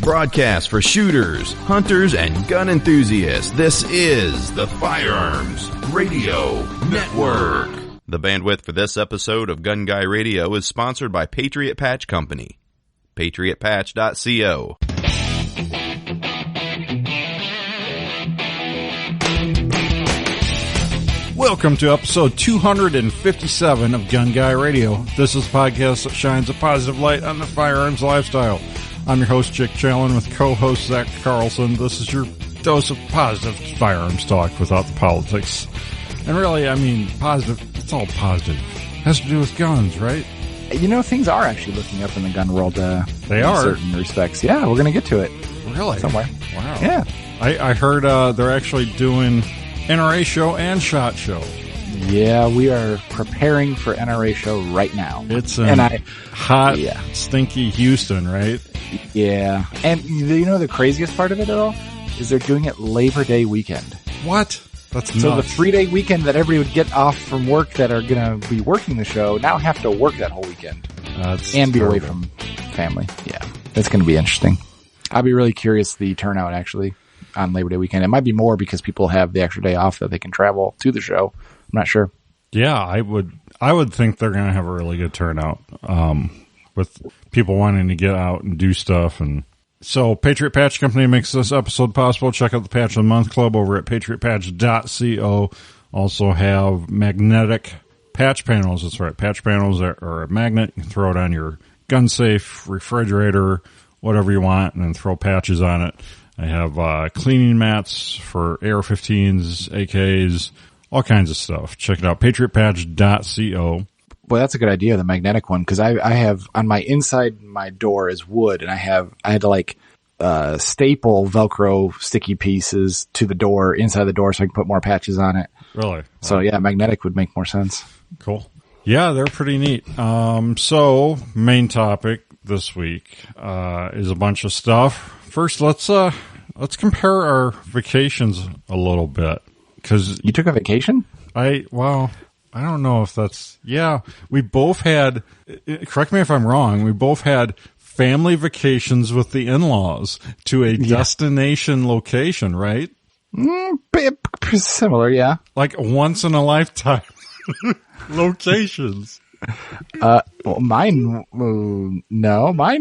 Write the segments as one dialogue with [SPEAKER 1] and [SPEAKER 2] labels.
[SPEAKER 1] broadcast for shooters, hunters, and gun enthusiasts. This is the Firearms Radio Network. The bandwidth for this episode of Gun Guy Radio is sponsored by Patriot Patch Company. PatriotPatch.co.
[SPEAKER 2] Welcome to episode 257 of Gun Guy Radio. This is a podcast that shines a positive light on the firearms lifestyle. I'm your host, Jake Challen, with co-host Zach Carlson. This is your dose of positive firearms talk without the politics. And really, I mean, positive, it's all positive. It has to do with guns, right?
[SPEAKER 3] You know, things are actually looking up in the gun world.
[SPEAKER 2] They are.
[SPEAKER 3] In certain respects. Yeah, we're going to get to it.
[SPEAKER 2] Really?
[SPEAKER 3] Somewhere.
[SPEAKER 2] Wow.
[SPEAKER 3] Yeah.
[SPEAKER 2] I heard they're actually doing NRA show and SHOT Show.
[SPEAKER 3] Yeah, we are preparing for NRA show right now.
[SPEAKER 2] It's hot, stinky Houston, right?
[SPEAKER 3] Yeah. And you know the craziest part of it all? Is they're doing it Labor Day weekend.
[SPEAKER 2] What? That's nuts.
[SPEAKER 3] So the 3-day weekend that everybody would get off from work that are going to be working the show now have to work that whole weekend. And be away from family. Yeah. That's going to be interesting. I'll be really curious the turnout actually on Labor Day weekend. It might be more because people have the extra day off that they can travel to the show. I'm not sure.
[SPEAKER 2] Yeah, I would think they're going to have a really good turnout, with people wanting to get out and do stuff. And so Patriot Patch Company makes this episode possible. Check out the Patch of the Month Club over at patriotpatch.co. Also have magnetic patch panels. That's right. Patch panels are a magnet. You can throw it on your gun safe, refrigerator, whatever you want, and then throw patches on it. I have cleaning mats for AR-15s, AKs, all kinds of stuff. Check it out, patriotpatch.co.
[SPEAKER 3] Boy, that's a good idea, the magnetic one, because I have on my inside my door is wood, and I had to staple Velcro sticky pieces to the door inside the door so I can put more patches on it.
[SPEAKER 2] Really? Wow.
[SPEAKER 3] So yeah, magnetic would make more sense.
[SPEAKER 2] Cool. Yeah, they're pretty neat. So main topic this week is a bunch of stuff. First, let's compare our vacations a little bit. 'Cause
[SPEAKER 3] you took a vacation?
[SPEAKER 2] I don't know if that's, we both had, correct me if I'm wrong, we both had family vacations with the in-laws to a destination location, right?
[SPEAKER 3] Similar, yeah.
[SPEAKER 2] Like once in a lifetime locations.
[SPEAKER 3] Well, mine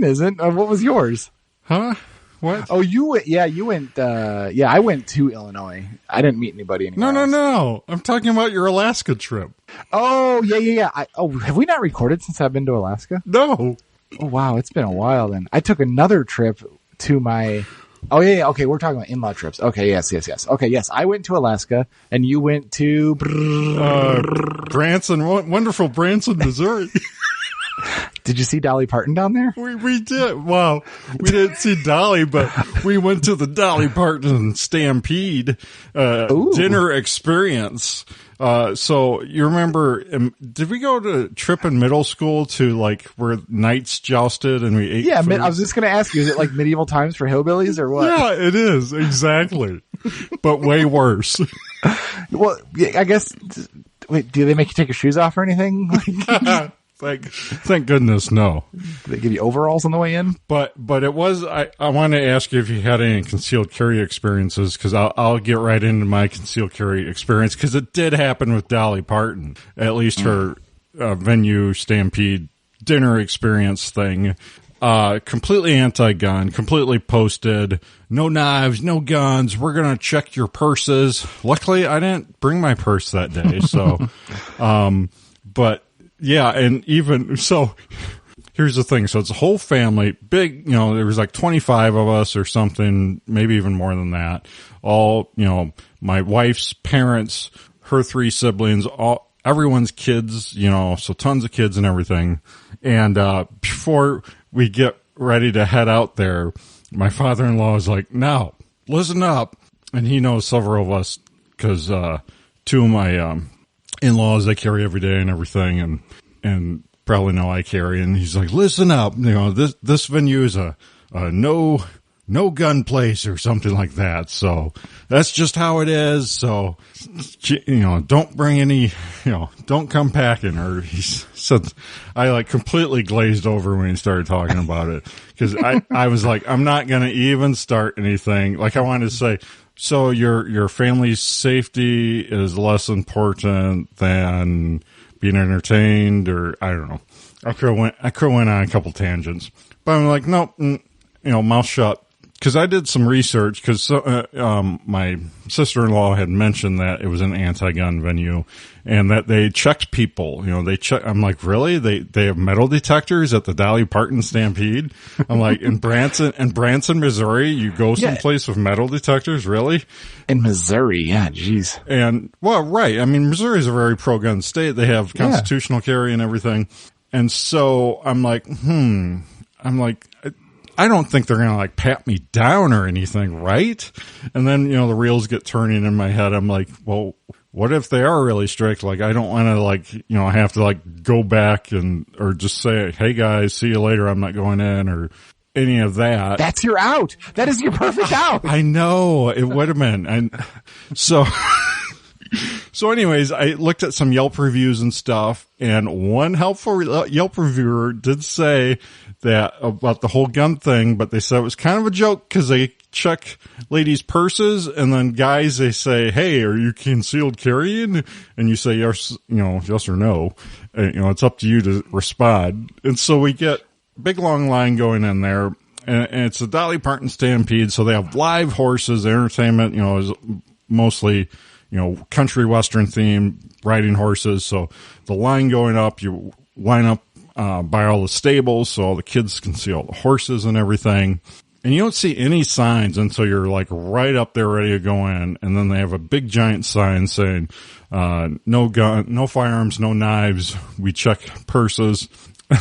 [SPEAKER 3] isn't. What was yours?
[SPEAKER 2] Huh? What?
[SPEAKER 3] Oh, you went, I went to Illinois. I didn't meet anybody anymore.
[SPEAKER 2] No. I'm talking about your Alaska trip.
[SPEAKER 3] Oh, yeah. Have we not recorded since I've been to Alaska?
[SPEAKER 2] No.
[SPEAKER 3] Oh, wow. It's been a while then. I took another trip to my, okay. We're talking about in-law trips. Okay. Yes. Okay. Yes. I went to Alaska and you went to
[SPEAKER 2] Branson, wonderful Branson, Missouri.
[SPEAKER 3] Did you see Dolly Parton down there?
[SPEAKER 2] We did. Wow. We didn't see Dolly, but we went to the Dolly Parton Stampede dinner experience. So you remember, did we go to trip in middle school to like where knights jousted and we ate food?
[SPEAKER 3] I was just going to ask you, is it like medieval times for hillbillies or what?
[SPEAKER 2] Yeah, it is. Exactly. But way worse.
[SPEAKER 3] Well, I guess, wait, do they make you take your shoes off or anything?
[SPEAKER 2] Thank goodness, no.
[SPEAKER 3] Did they give you overalls on the way in?
[SPEAKER 2] But it was, I want to ask you if you had any concealed carry experiences, because I'll get right into my concealed carry experience, because it did happen with Dolly Parton, at least her venue stampede dinner experience thing. Completely anti-gun, completely posted, no knives, no guns, we're going to check your purses. Luckily, I didn't bring my purse that day, so, but yeah, and even, so, here's the thing. So it's a whole family, big, there was like 25 of us or something, maybe even more than that. All, my wife's parents, her 3 siblings, everyone's kids, so tons of kids and everything. And, before we get ready to head out there, my father-in-law is like, now, listen up. And he knows several of us because, 2 of my, in-laws, they carry every day and everything, and probably know I carry. And he's like, listen up, this venue is a no no gun place or something like that. So that's just how it is. So, don't bring any, don't come packing. Or he said, I like completely glazed over when he started talking about it. Cause I was like, I'm not going to even start anything. Like I wanted to say, so your family's safety is less important than being entertained, or I don't know. I could have went on a couple tangents, but I'm like, nope, mouth shut. Cause I did some research cause, my sister-in-law had mentioned that it was an anti-gun venue and that they checked people, I'm like, really? They have metal detectors at the Dolly Parton Stampede? I'm like, in Branson, Missouri, you go someplace with metal detectors? Really?
[SPEAKER 3] In Missouri. Yeah. Geez.
[SPEAKER 2] And well, right. I mean, Missouri is a very pro-gun state. They have constitutional carry and everything. And so I'm like, I don't think they're going to like pat me down or anything, right? And then, the reels get turning in my head. I'm like, well, what if they are really strict? Like, I don't want to like, have to like go back or just say, hey guys, see you later. I'm not going in or any of that.
[SPEAKER 3] That's your out. That is your perfect out.
[SPEAKER 2] I know it would have been. And so, so anyways, I looked at some Yelp reviews and stuff, and one helpful Yelp reviewer did say that about the whole gun thing, but they said it was kind of a joke because they check ladies' purses, and then guys, they say, hey, are you concealed carrying? And you say yes, yes or no. And, it's up to you to respond. And so we get big long line going in there, and it's a Dolly Parton Stampede, so they have live horses. The entertainment, is mostly, country western theme, riding horses. So the line going up, you line up by all the stables so all the kids can see all the horses and everything. And you don't see any signs until you're like right up there ready to go in. And then they have a big giant sign saying, no gun, no firearms, no knives. We check purses.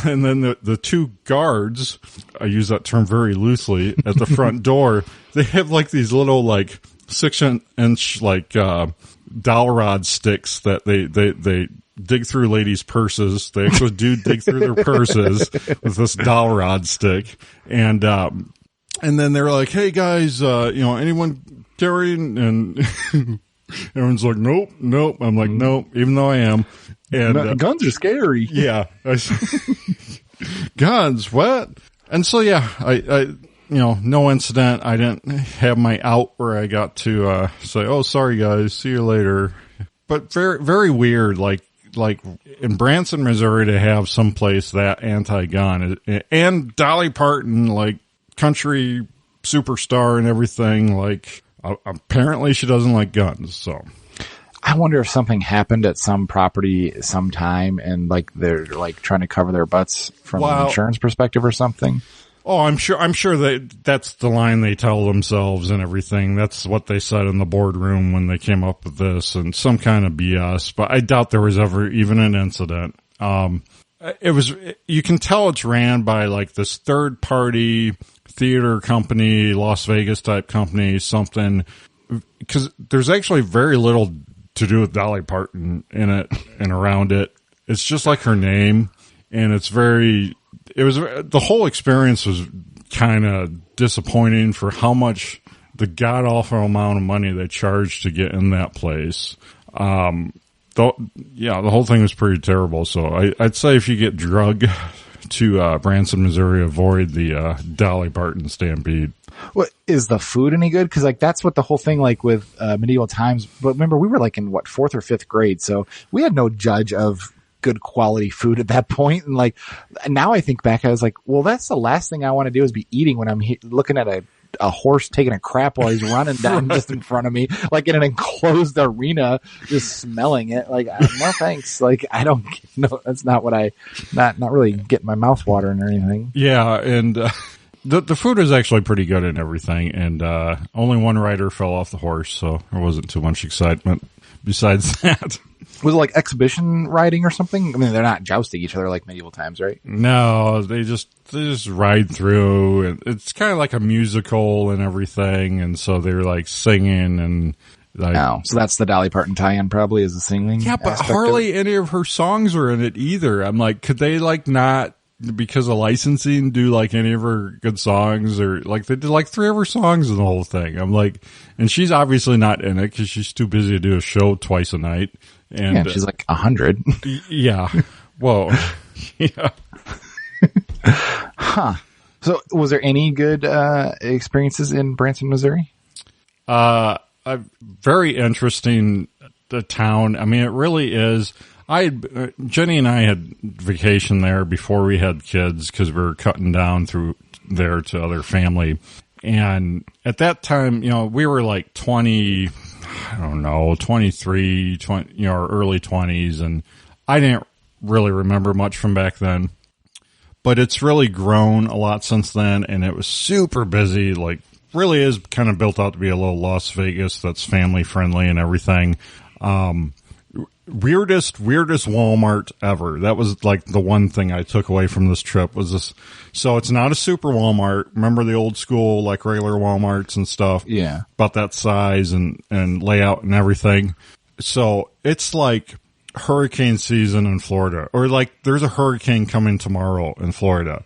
[SPEAKER 2] And then the two guards, I use that term very loosely, at the front door, they have like these little like 6-inch like, dowel rod sticks that they dig through ladies' purses. They actually do dig through their purses with this dowel rod stick. And then they're like, hey guys, anyone carrying? And everyone's like, nope. I'm like, nope, even though I am. And
[SPEAKER 3] guns are scary.
[SPEAKER 2] Yeah. Guns, what? And so, yeah, I no incident. I didn't have my out where I got to, say, oh, sorry guys, see you later. But very, very weird. Like in Branson, Missouri, to have someplace that anti-gun, and Dolly Parton, like country superstar and everything, like apparently she doesn't like guns. So
[SPEAKER 3] I wonder if something happened at some property sometime and like they're like trying to cover their butts from an insurance perspective or something.
[SPEAKER 2] Oh, I'm sure that's the line they tell themselves and everything. That's what they said in the boardroom when they came up with this, and some kind of BS, but I doubt there was ever even an incident. You can tell it's ran by like this third party theater company, Las Vegas type company, something, because there's actually very little to do with Dolly Parton in it and around it. It's just like her name, and the whole experience was kind of disappointing for how much the god awful amount of money they charged to get in that place. The whole thing was pretty terrible. So I'd say if you get drugged to Branson, Missouri, avoid the Dolly Parton Stampede.
[SPEAKER 3] What is the food any good? Because like that's what the whole thing like with Medieval Times. But remember, we were like in 4th or 5th grade, so we had no judge of good quality food at that point. And like now I think back, I was like, well, that's the last thing I want to do is be eating when I'm looking at a horse taking a crap while he's running down just in front of me, like in an enclosed arena, just smelling it. Like, no thanks. Like, I don't know. That's not what not really getting my mouth watering or anything.
[SPEAKER 2] Yeah. And, the food is actually pretty good and everything. And, only one rider fell off the horse, so there wasn't too much excitement besides that.
[SPEAKER 3] Was it like exhibition riding or something? I mean, they're not jousting each other like Medieval Times, right?
[SPEAKER 2] No, they just ride through, and it's kind of like a musical and everything. And so they're like singing and like,
[SPEAKER 3] so that's the Dolly Parton tie-in probably, is the singing.
[SPEAKER 2] Yeah, but hardly any of her songs are in it either. I'm like, could they like not because of licensing, do like any of her good songs, or like they did like 3 of her songs in the whole thing. I'm like, and she's obviously not in it because she's too busy to do a show twice a night. And
[SPEAKER 3] yeah, she's like 100.
[SPEAKER 2] Yeah. Whoa. Yeah.
[SPEAKER 3] Huh. So was there any good experiences in Branson, Missouri?
[SPEAKER 2] Very interesting, the town. I mean, it really is. Jenny and I had vacation there before we had kids because we were cutting down through there to other family. And at that time, we were like 20, I don't know, 23, 20, our early 20s. And I didn't really remember much from back then. But it's really grown a lot since then. And it was super busy, like really is kind of built out to be a little Las Vegas that's family friendly and everything. Weirdest Walmart ever. That was like the one thing I took away from this trip was this. So it's not a super Walmart. Remember the old school, like regular Walmarts and stuff?
[SPEAKER 3] Yeah.
[SPEAKER 2] About that size and layout and everything. So it's like hurricane season in Florida, or like there's a hurricane coming tomorrow in Florida.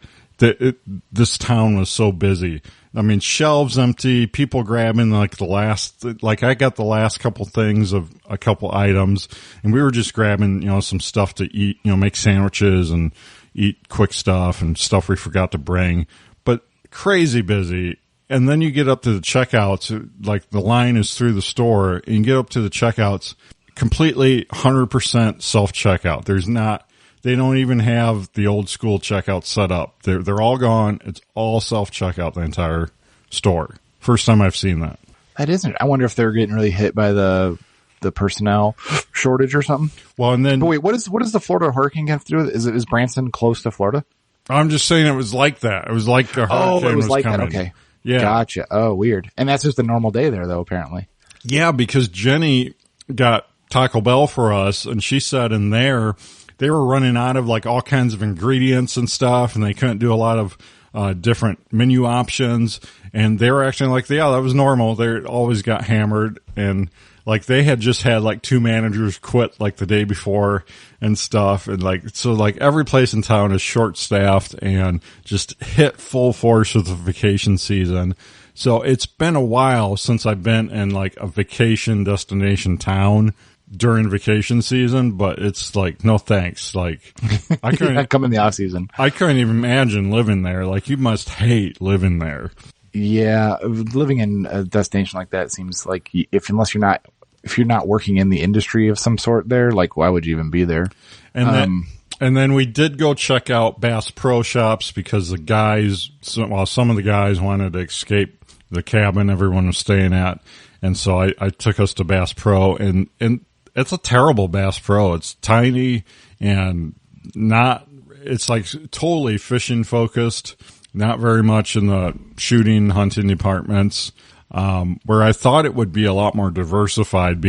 [SPEAKER 2] This town was so busy. I mean, shelves empty, people grabbing like I got the last couple things of a couple items, and we were just grabbing, some stuff to eat, make sandwiches and eat quick stuff and stuff we forgot to bring, but crazy busy. And then you get up to the checkouts, like the line is through the store, and you get up to the checkouts, completely 100% self-checkout. They don't even have the old school checkout set up. They're all gone. It's all self-checkout, the entire store. First time I've seen that.
[SPEAKER 3] That isn't. I wonder if they're getting really hit by the personnel shortage or something.
[SPEAKER 2] Well, and then.
[SPEAKER 3] But wait, what does the Florida hurricane have to do with it? Is Branson close to Florida?
[SPEAKER 2] I'm just saying it was like that. It was like the hurricane
[SPEAKER 3] it was like
[SPEAKER 2] coming.
[SPEAKER 3] that. Okay.
[SPEAKER 2] Yeah.
[SPEAKER 3] Gotcha. Oh, weird. And that's just a normal day there, though, apparently.
[SPEAKER 2] Yeah, because Jenny got Taco Bell for us, and she said in there, they were running out of like all kinds of ingredients and stuff, and they couldn't do a lot of different menu options. And they were acting like, yeah, that was normal. They always got hammered, and like they had just had like 2 managers quit like the day before and stuff. And like, so like every place in town is short staffed and just hit full force with the vacation season. So it's been a while since I've been in like a vacation destination town during vacation season, but it's like, no thanks. Like I couldn't
[SPEAKER 3] come in the off season.
[SPEAKER 2] I couldn't even imagine living there. Like you must hate living there.
[SPEAKER 3] Yeah. Living in a destination like that seems like if you're not working in the industry of some sort there, like why would you even be there?
[SPEAKER 2] And then we did go check out Bass Pro Shops because some of the guys wanted to escape the cabin everyone was staying at. And so I took us to Bass Pro, and it's a terrible Bass Pro. It's tiny and it's like totally fishing focused, not very much in the shooting, hunting departments, where I thought it would be a lot more diversified,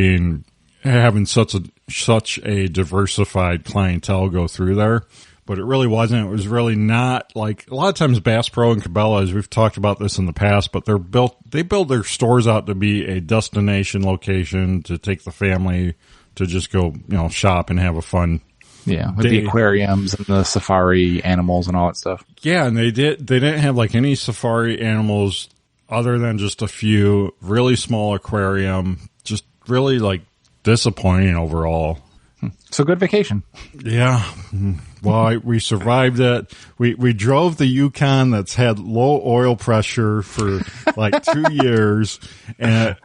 [SPEAKER 2] having such a diversified clientele go through there. But it really wasn't. It was really not like a lot of times Bass Pro and Cabela's, we've talked about this in the past, but they build their stores out to be a destination location to take the family to just go, shop and have a fun
[SPEAKER 3] with the aquariums and the safari animals and all that stuff.
[SPEAKER 2] Yeah. And they didn't have like any safari animals other than just a few, really small aquarium, just really like disappointing overall.
[SPEAKER 3] So good vacation.
[SPEAKER 2] Yeah. Well, we survived it. We drove the Yukon that's had low oil pressure for like 2 years, and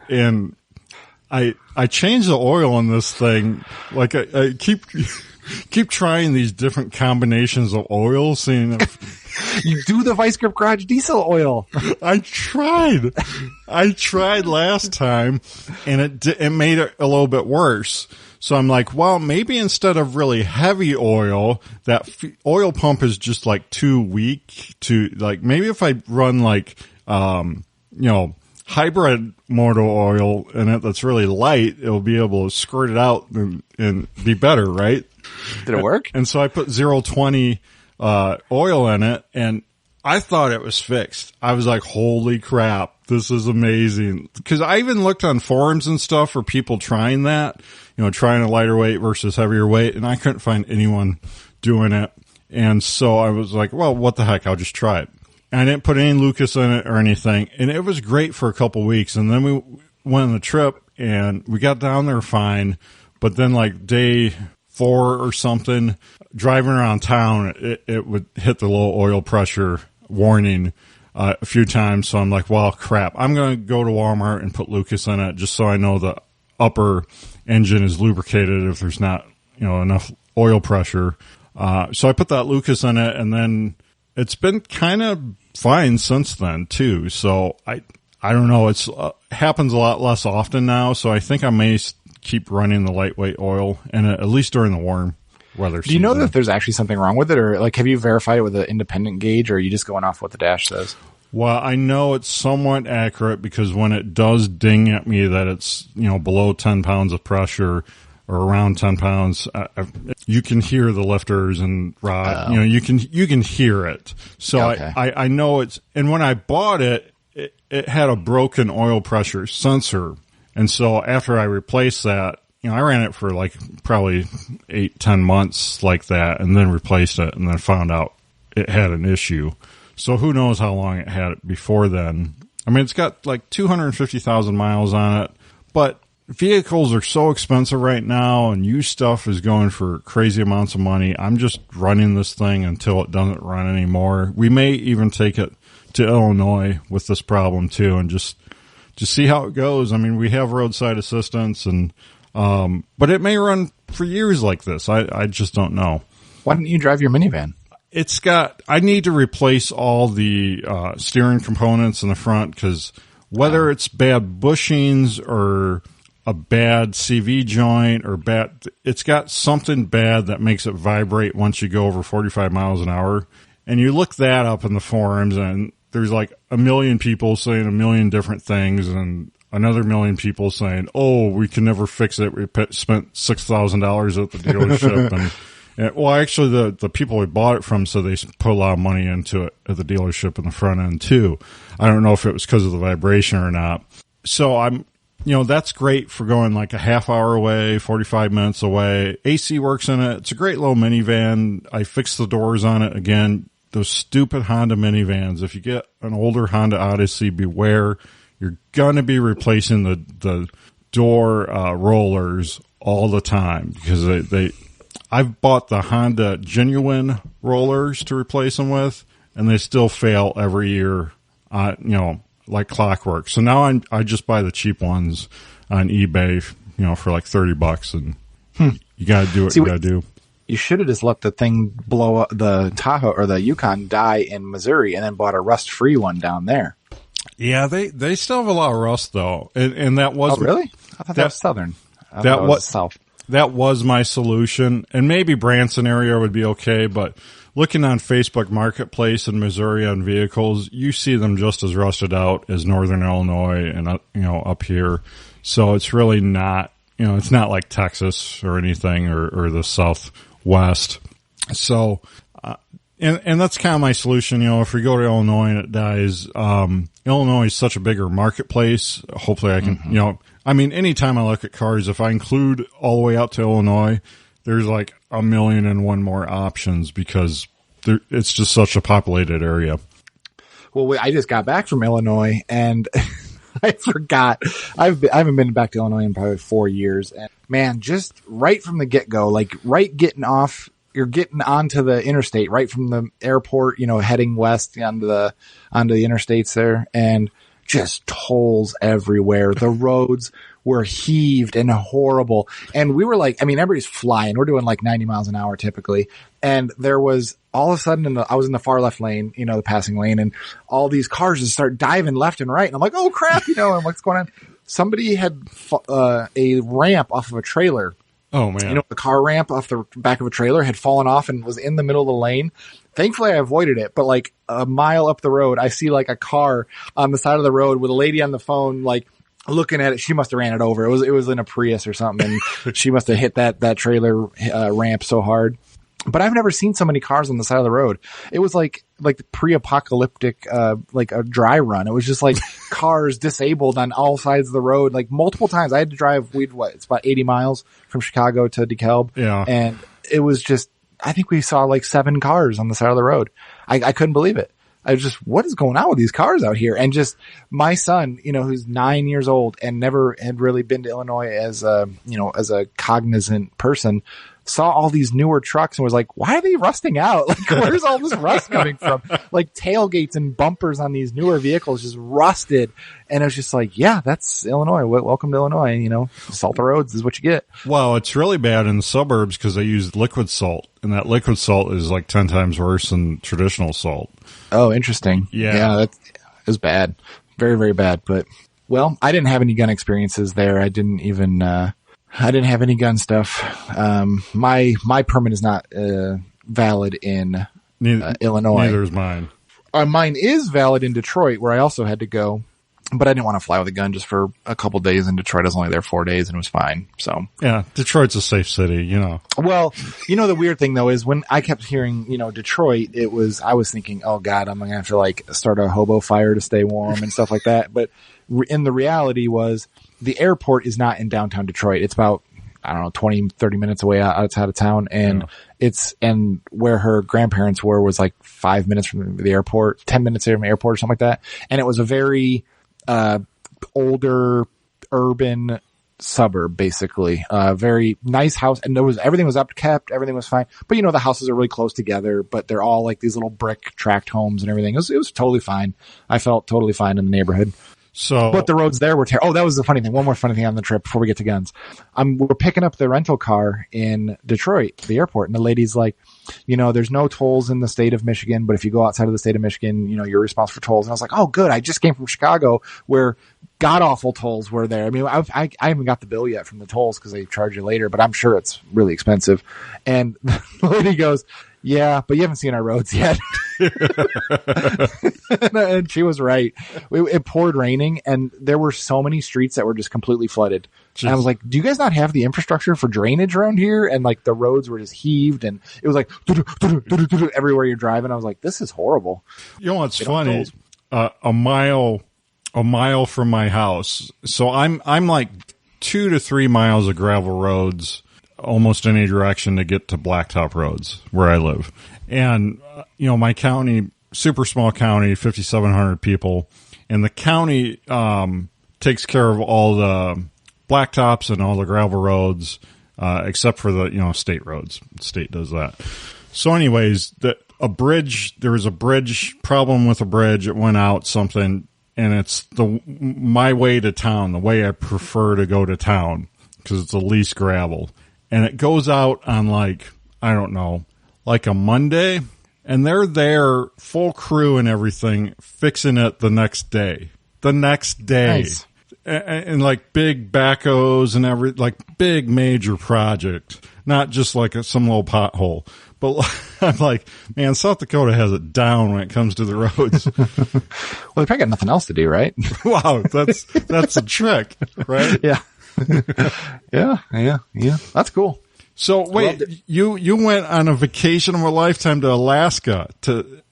[SPEAKER 2] I changed the oil on this thing. Like I keep trying these different combinations of oil, seeing if
[SPEAKER 3] you do the Vice Grip Garage diesel oil.
[SPEAKER 2] I tried last time, and it made it a little bit worse. So I'm like, well, maybe instead of really heavy oil, that oil pump is just like too weak to like, maybe if I run like, hybrid motor oil in it that's really light, it'll be able to squirt it out and be better, right?
[SPEAKER 3] Did it work?
[SPEAKER 2] And so I put 020 oil in it, and I thought it was fixed. I was like, holy crap, this is amazing. Because I even looked on forums and stuff for people trying that, trying a lighter weight versus heavier weight, and I couldn't find anyone doing it. And so I was like, well, what the heck? I'll just try it. And I didn't put any Lucas in it or anything. And it was great for a couple weeks. And then we went on the trip and we got down there fine. But then like day 4 or something, driving around town, it would hit the low oil pressure warning a few times. So I'm like, well, crap. I'm going to go to Walmart and put Lucas in it just so I know the upper engine is lubricated if there's not, enough oil pressure. So I put that Lucas in it, and then it's been kind of fine since then too. So I don't know. It's happens a lot less often now. So I think I may keep running the lightweight oil, and at least during the warm weather season.
[SPEAKER 3] Do you know that there's actually something wrong with it, or like have you verified it with an independent gauge, or are you just going off what the dash says?
[SPEAKER 2] Well, I know it's somewhat accurate because when it does ding at me that it's below 10 pounds of pressure or around 10 pounds, you can hear the lifters and rod. You can hear it. So okay. I know it's. And when I bought it, it had a broken oil pressure sensor, and so after I replaced that, I ran it for like probably 8-10 months like that, and then replaced it, and then found out it had an issue. So who knows how long it had it before then. I mean, it's got like 250,000 miles on it, but vehicles are so expensive right now, and used stuff is going for crazy amounts of money. I'm just running this thing until it doesn't run anymore. We may even take it to Illinois with this problem too, and just see how it goes. I mean, we have roadside assistance, and but it may run for years like this. I just don't know.
[SPEAKER 3] Why don't you drive your minivan?
[SPEAKER 2] I need to replace all the steering components in the front, because whether it's bad bushings or a bad CV joint or it's got something bad that makes it vibrate once you go over 45 miles an hour. And you look that up in the forums, and there's like a million people saying a million different things, and another million people saying, oh, we can never fix it. We spent $6,000 at the dealership. and well, actually, the people we bought it from said they put a lot of money into it at the dealership in the front end too. I don't know if it was because of the vibration or not. So that's great for going like a half hour away, 45 minutes away. AC works in it. It's a great little minivan. I fixed the doors on it again. Those stupid Honda minivans. If you get an older Honda Odyssey, beware. You're going to be replacing the door rollers all the time, because I've bought the Honda genuine rollers to replace them with, and they still fail every year, like clockwork. So now I just buy the cheap ones on eBay, for like $30, and you got to do what you got to do.
[SPEAKER 3] You should have just let the thing blow up, the Tahoe or the Yukon die in Missouri, and then bought a rust-free one down there.
[SPEAKER 2] Yeah, they still have a lot of rust though, and that was.
[SPEAKER 3] Oh, really? I thought that was southern. That was south.
[SPEAKER 2] That was my solution, and maybe Branson area would be okay, but looking on Facebook Marketplace in Missouri on vehicles, you see them just as rusted out as Northern Illinois and up here. So it's really not, it's not like Texas or anything or the Southwest. So, and that's kind of my solution. If we go to Illinois and it dies, Illinois is such a bigger marketplace. Hopefully I can, anytime I look at cars, if I include all the way out to Illinois, there's like 1,000,001 more options, because it's just such a populated area.
[SPEAKER 3] Well, I just got back from Illinois, and I forgot. I haven't been back to Illinois in probably 4 years. And man, just right from the get-go, like right getting off, you're getting onto the interstate right from the airport, heading west onto the interstates there, and just tolls everywhere. The roads were heaved and horrible. And we were like, everybody's flying. We're doing like 90 miles an hour typically. And there was all of a sudden I was in the far left lane, the passing lane, and all these cars just start diving left and right. And I'm like, oh crap, and what's going on? Somebody had a ramp off of a trailer.
[SPEAKER 2] Oh man.
[SPEAKER 3] The car ramp off the back of a trailer had fallen off and was in the middle of the lane. Thankfully I avoided it, but like a mile up the road, I see like a car on the side of the road with a lady on the phone, like looking at it. She must have ran it over. It was in a Prius or something, and she must have hit that trailer ramp so hard. But I've never seen so many cars on the side of the road. It was like the pre-apocalyptic, like a dry run. It was just like cars disabled on all sides of the road, like multiple times. I had to drive, it's about 80 miles from Chicago to DeKalb.
[SPEAKER 2] Yeah.
[SPEAKER 3] And it was just I think we saw like 7 cars on the side of the road. I couldn't believe it. I was just, what is going on with these cars out here? And just my son, who's 9 years old and never had really been to Illinois as a cognizant person, saw all these newer trucks and was like, why are they rusting out? Like, where's all this rust coming from? Like tailgates and bumpers on these newer vehicles just rusted. And I was just like, yeah, that's Illinois. Welcome to Illinois. Salt the roads is what you get.
[SPEAKER 2] Well, it's really bad in the suburbs because they use liquid salt, and that liquid salt is like 10 times worse than traditional salt.
[SPEAKER 3] Oh, interesting.
[SPEAKER 2] Yeah.
[SPEAKER 3] It was bad. Very, very bad. But, well, I didn't have any gun experiences there. I didn't have any gun stuff. My permit is not valid in Illinois.
[SPEAKER 2] Neither is mine.
[SPEAKER 3] Mine is valid in Detroit, where I also had to go, but I didn't want to fly with a gun just for a couple days in Detroit. I was only there 4 days and it was fine. So
[SPEAKER 2] yeah, Detroit's a safe city,
[SPEAKER 3] Well, the weird thing though is when I kept hearing, Detroit, I was thinking, oh God, I'm going to have to like start a hobo fire to stay warm and stuff like that. But in the reality was the airport is not in downtown Detroit. It's about, 20, 30 minutes away outside of town. And and where her grandparents were was like 5 minutes from the airport, 10 minutes from the airport or something like that. And it was a very, older urban suburb, basically. Very nice house. And everything was upkept. Everything was fine. But the houses are really close together, but they're all like these little brick tract homes and everything. It was totally fine. I felt totally fine in the neighborhood. But the roads there were terrible. Oh, that was the funny thing. One more funny thing on the trip before we get to guns. We're picking up the rental car in Detroit, the airport, and the lady's like, there's no tolls in the state of Michigan, but if you go outside of the state of Michigan, you're responsible for tolls. And I was like, oh, good. I just came from Chicago where god-awful tolls were there. I mean, I haven't got the bill yet from the tolls because they charge you later, but I'm sure it's really expensive. And the lady goes, yeah, but you haven't seen our roads yet. And she was right. It poured raining and there were so many streets that were just completely flooded. Jeez. And I was like, do you guys not have the infrastructure for drainage around here? And like the roads were just heaved and it was like everywhere you're driving. I was like, this is horrible.
[SPEAKER 2] What's funny? A mile from my house. So I'm like 2 to 3 miles of gravel roads almost any direction to get to blacktop roads where I live. And, my county, super small county, 5,700 people, and the county takes care of all the blacktops and all the gravel roads, except for the, state roads. The state does that. So anyways, there was a bridge problem with a bridge. It went out something, and it's my way to town, the way I prefer to go to town, because it's the least gravel. And it goes out on like a Monday, and they're there, full crew and everything, fixing it the next day. Nice. And like big backhoes and like big major project, not just like some little pothole. But I'm like, man, South Dakota has it down when it comes to the roads.
[SPEAKER 3] Well, they probably got nothing else to do, right?
[SPEAKER 2] Wow, that's a trick, right?
[SPEAKER 3] Yeah. Yeah. That's cool.
[SPEAKER 2] So wait, you went on a vacation of a lifetime to Alaska.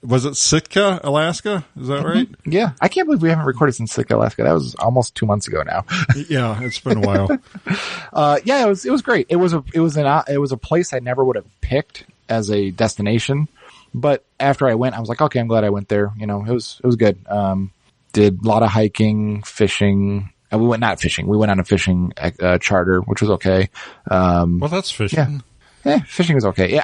[SPEAKER 2] Was it Sitka, Alaska? Is that right?
[SPEAKER 3] Yeah. I can't believe we haven't recorded since Sitka, Alaska. That was almost 2 months ago now.
[SPEAKER 2] Yeah, it's been a while.
[SPEAKER 3] Yeah, it was great. It was a place I never would have picked as a destination, but after I went, I was like, okay, I'm glad I went there. It was good. Did a lot of hiking, fishing. We went not fishing. We went on a fishing charter, which was okay.
[SPEAKER 2] Well, that's fishing.
[SPEAKER 3] Yeah, fishing was okay. Yeah,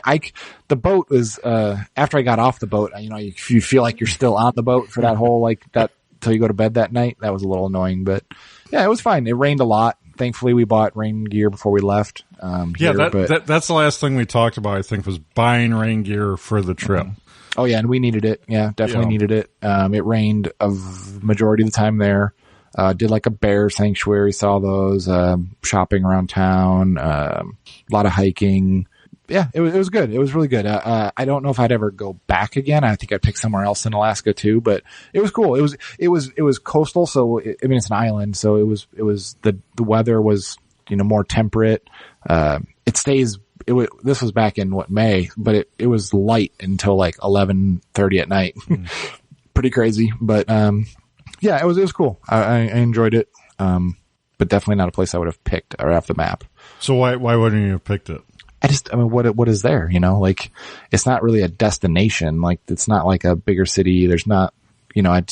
[SPEAKER 3] the boat was after I got off the boat. You feel like you're still on the boat for that whole that till you go to bed that night. That was a little annoying, but yeah, it was fine. It rained a lot. Thankfully, we bought rain gear before we left. That's the last thing we talked about. I think was buying rain gear for the trip. Oh yeah, and we needed it. Yeah, definitely needed it. It rained a majority of the time there. Did like a bear sanctuary, saw those, shopping around town, a lot of hiking. Yeah, it was good. It was really good. I don't know if I'd ever go back again. I think I'd pick somewhere else in Alaska too, but it was cool. It was coastal. So, it's an island. So the weather was, more temperate. This was back in May, but it was light until like 11:30 at night. Pretty crazy, but, yeah, it was cool. I enjoyed it. But definitely not a place I would have picked or off the map.
[SPEAKER 2] So why wouldn't you have picked it?
[SPEAKER 3] what is there? Like it's not really a destination. Like it's not like a bigger city. There's not, and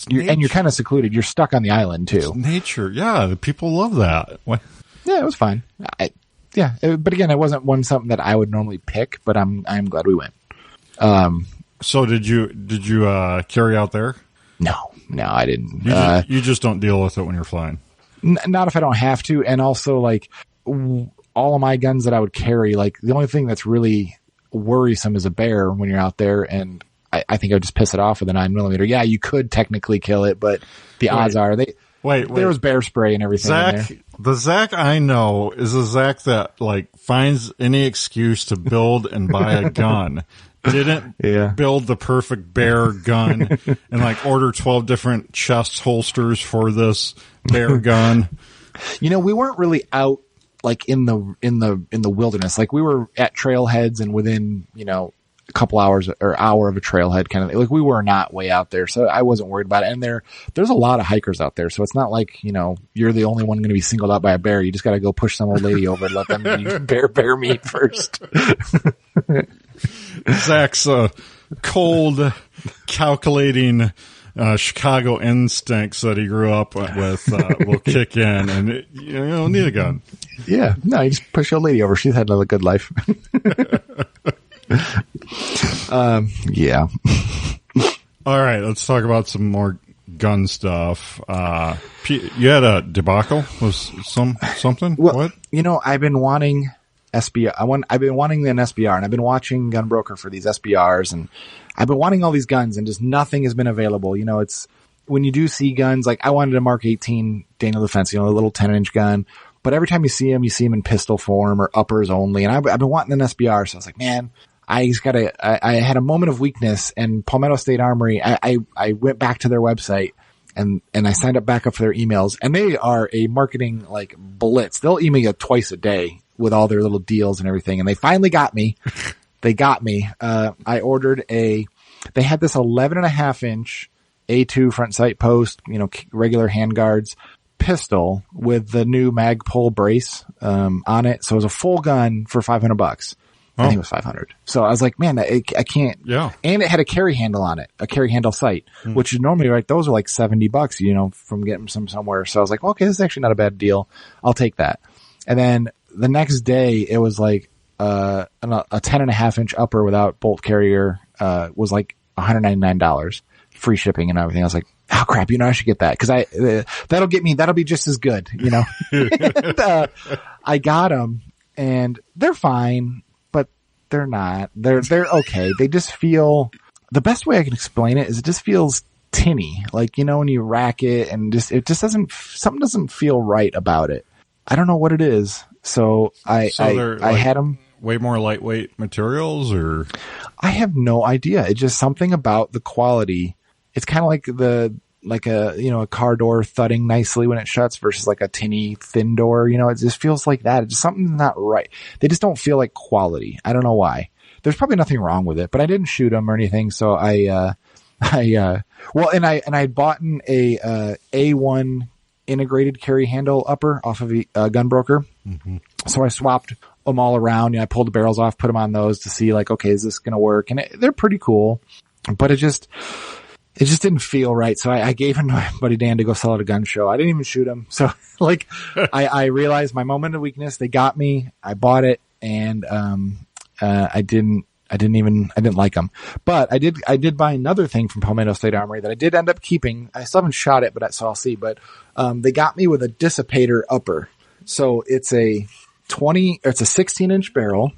[SPEAKER 3] you're kind of secluded. You're stuck on the island too.
[SPEAKER 2] It's nature. Yeah. The people love that. What?
[SPEAKER 3] Yeah, it was fine. But again, it wasn't something that I would normally pick, but I'm glad we went.
[SPEAKER 2] So did you carry out there?
[SPEAKER 3] No, I didn't.
[SPEAKER 2] You just don't deal with it when you're flying.
[SPEAKER 3] Not if I don't have to. And also like all of my guns that I would carry, like the only thing that's really worrisome is a bear when you're out there. And I think I would just piss it off with a 9mm. Yeah, you could technically kill it, but the odds are there was bear spray and everything in there.
[SPEAKER 2] The Zach I know is a Zach that like finds any excuse to build and buy a gun. Didn't build the perfect bear gun and like order 12 different chest holsters for this bear gun.
[SPEAKER 3] We weren't really out like in the wilderness. Like we were at trailheads and within, a couple hours or hour of a trailhead kind of like we were not way out there. So I wasn't worried about it. And there's a lot of hikers out there. So it's not like, you're the only one going to be singled out by a bear. You just got to go push some old lady over and let them eat bear meat first.
[SPEAKER 2] Zach's cold, calculating Chicago instincts that he grew up with will kick in, and you don't need a gun.
[SPEAKER 3] Yeah, no, you just push your lady over. She's had another good life. Yeah.
[SPEAKER 2] All right, let's talk about some more gun stuff. You had a debacle? Was something?
[SPEAKER 3] Well,
[SPEAKER 2] what?
[SPEAKER 3] I've been wanting SBR. I've been wanting an SBR, and I've been watching Gunbroker for these SBRs, and I've been wanting all these guns, and just nothing has been available. It's when you do see guns, like I wanted a Mark 18 Daniel Defense, a little 10-inch gun, but every time you see them in pistol form or uppers only, and I've been wanting an SBR, so I was like, man, I had a moment of weakness, and Palmetto State Armory, I went back to their website, and I signed up back up for their emails, and they are a marketing like blitz. They'll email you twice a day with all their little deals and everything. And they finally got me. I ordered they had this 11.5-inch A2 front sight post, regular handguards pistol with the new Magpul brace, on it. So it was a full gun for $500. I think it was 500. So I was like, man, I can't.
[SPEAKER 2] Yeah.
[SPEAKER 3] And it had a carry handle on it, a carry handle sight, which is normally right. Those are like $70, from getting somewhere. So I was like, well, okay, this is actually not a bad deal. I'll take that. And then the next day it was like, a 10.5-inch upper without bolt carrier, was like $199, free shipping and everything. I was like, oh crap, I should get that. Cause that'll be just as good, and, I got them and they're fine, but they're not, they're okay. They just feel, the best way I can explain it is it just feels tinny. Like, when you rack it and something doesn't feel right about it. I don't know what it is. So I had them
[SPEAKER 2] way more lightweight materials, or
[SPEAKER 3] I have no idea. It's just something about the quality. It's kind of like a car door thudding nicely when it shuts versus like a tinny thin door. It just feels like that. It's just something's not right. They just don't feel like quality. I don't know why. There's probably nothing wrong with it, but I didn't shoot them or anything. So I bought a A1 integrated carry handle upper off of Gunbroker. Mm-hmm. So I swapped them all around. I pulled the barrels off, put them on those to see like, okay, is this going to work? And they're pretty cool, but it just didn't feel right. So I gave him to my buddy Dan to go sell at a gun show. I didn't even shoot him. So like I realized my moment of weakness. They got me. I bought it, and I didn't like them, but I did buy another thing from Palmetto State Armory that I did end up keeping. I still haven't shot it, so I'll see. But they got me with a dissipator upper. So it's a 16-inch barrel,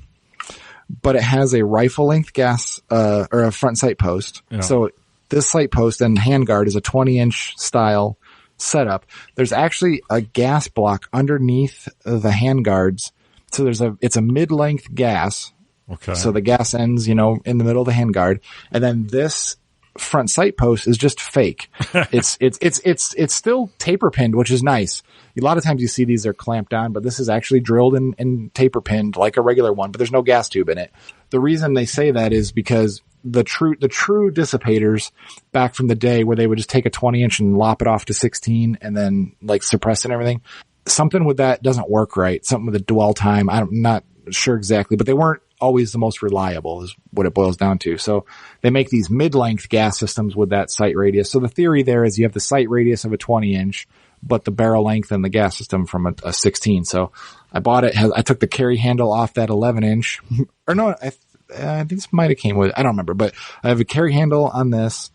[SPEAKER 3] but it has a rifle length gas or a front sight post. Yeah. So this sight post and handguard is a 20-inch style setup. There's actually a gas block underneath the handguards. So it's a mid-length gas.
[SPEAKER 2] Okay.
[SPEAKER 3] So the gas ends, in the middle of the handguard, and then this front sight post is just fake. It's still taper pinned, which is nice. A lot of times you see these are clamped on, but this is actually drilled and taper pinned like a regular one, but there's no gas tube in it. The reason they say that is because the true dissipators back from the day where they would just take a 20-inch and lop it off to 16 and then like suppress it and everything, something with that doesn't work right. Something with the dwell time. I'm not sure exactly, but they weren't always the most reliable is what it boils down to. So they make these mid-length gas systems with that sight radius. So the theory there is you have the sight radius of a 20-inch, but the barrel length and the gas system from a 16. So I bought it. I took the carry handle off that 11-inch. Or no, I think this might have came with, I don't remember, but I have a carry handle on this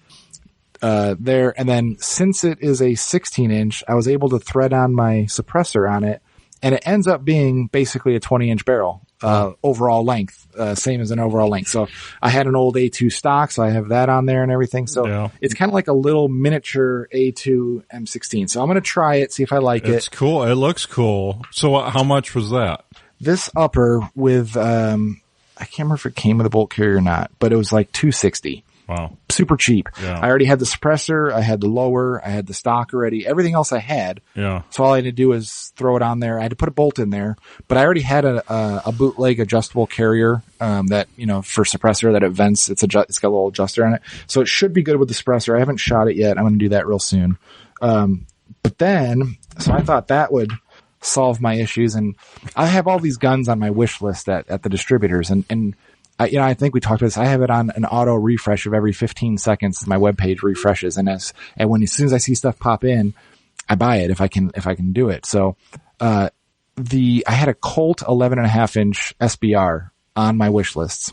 [SPEAKER 3] there. And then since it is a 16-inch, I was able to thread on my suppressor on it, and it ends up being basically a 20-inch barrel. Overall length, same as an overall length. So I had an old A2 stock, so I have that on there and everything. So It's kind of like a little miniature A2 M16. So I'm going to try it, see if I like it.
[SPEAKER 2] It's cool. It looks cool. So how much was that?
[SPEAKER 3] This upper with, I can't remember if it came with a bolt carrier or not, but it was like $260.
[SPEAKER 2] Wow.
[SPEAKER 3] Super cheap.
[SPEAKER 2] Yeah.
[SPEAKER 3] I already had the suppressor. I had the lower. I had the stock already. Everything else I had.
[SPEAKER 2] Yeah.
[SPEAKER 3] So all I had to do was throw it on there. I had to put a bolt in there, but I already had a bootleg adjustable carrier, that, for suppressor that it vents. It's got a little adjuster on it. So it should be good with the suppressor. I haven't shot it yet. I'm going to do that real soon. But then, so I thought that would solve my issues. And I have all these guns on my wish list at the distributors, and I think we talked about this. I have it on an auto refresh of every 15 seconds. My webpage refreshes, and as soon as I see stuff pop in, I buy it if I can do it. So, I had a Colt 11.5-inch SBR on my wish lists,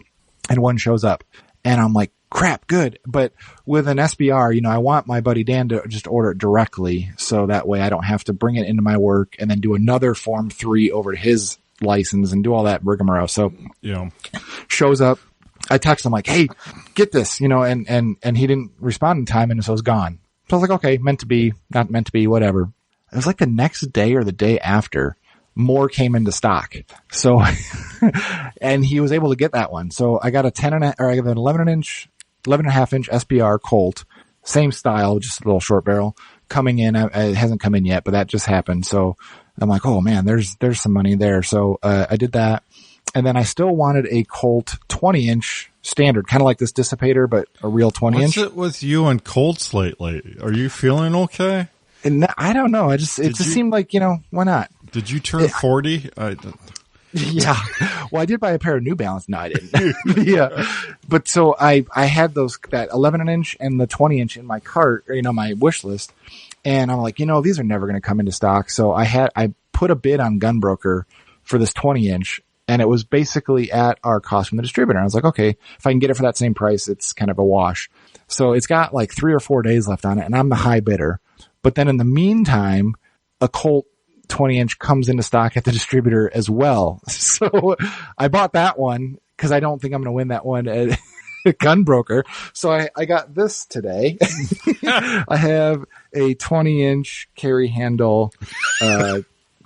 [SPEAKER 3] and one shows up, and I'm like, crap, good. But with an SBR, I want my buddy Dan to just order it directly, so that way I don't have to bring it into my work and then do another Form 3 over to his license and do all that rigmarole. So shows up, I text him like, hey, get this, and he didn't respond in time, and so it's gone. So I was like, okay, meant to be, not meant to be, whatever. It was like the next day or the day after, more came into stock. So, and he was able to get that one. So I got I got an 11.5-inch SBR Colt, same style, just a little short barrel coming in. It hasn't come in yet, but that just happened. So I'm like, oh man, there's some money there. So, I did that. And then I still wanted a Colt 20-inch standard, kind of like this Dissipator, but a real 20-inch.
[SPEAKER 2] What's it with you and Colts lately? Are you feeling okay?
[SPEAKER 3] And I don't know. It just seemed like, why not?
[SPEAKER 2] Did you turn 40?
[SPEAKER 3] Yeah. Well, I did buy a pair of New Balance. No, I didn't. Yeah. But so I had that 11-inch and the 20-inch in my cart, or, my wish list. And I'm like, these are never going to come into stock. So I put a bid on Gunbroker for this 20-inch, and it was basically at our cost from the distributor. I was like, okay, if I can get it for that same price, it's kind of a wash. So it's got like 3 or 4 days left on it, and I'm the high bidder. But then in the meantime, a Colt 20-inch comes into stock at the distributor as well. So I bought that one because I don't think I'm going to win that one at Gunbroker. So I got this today. I have a 20-inch carry handle,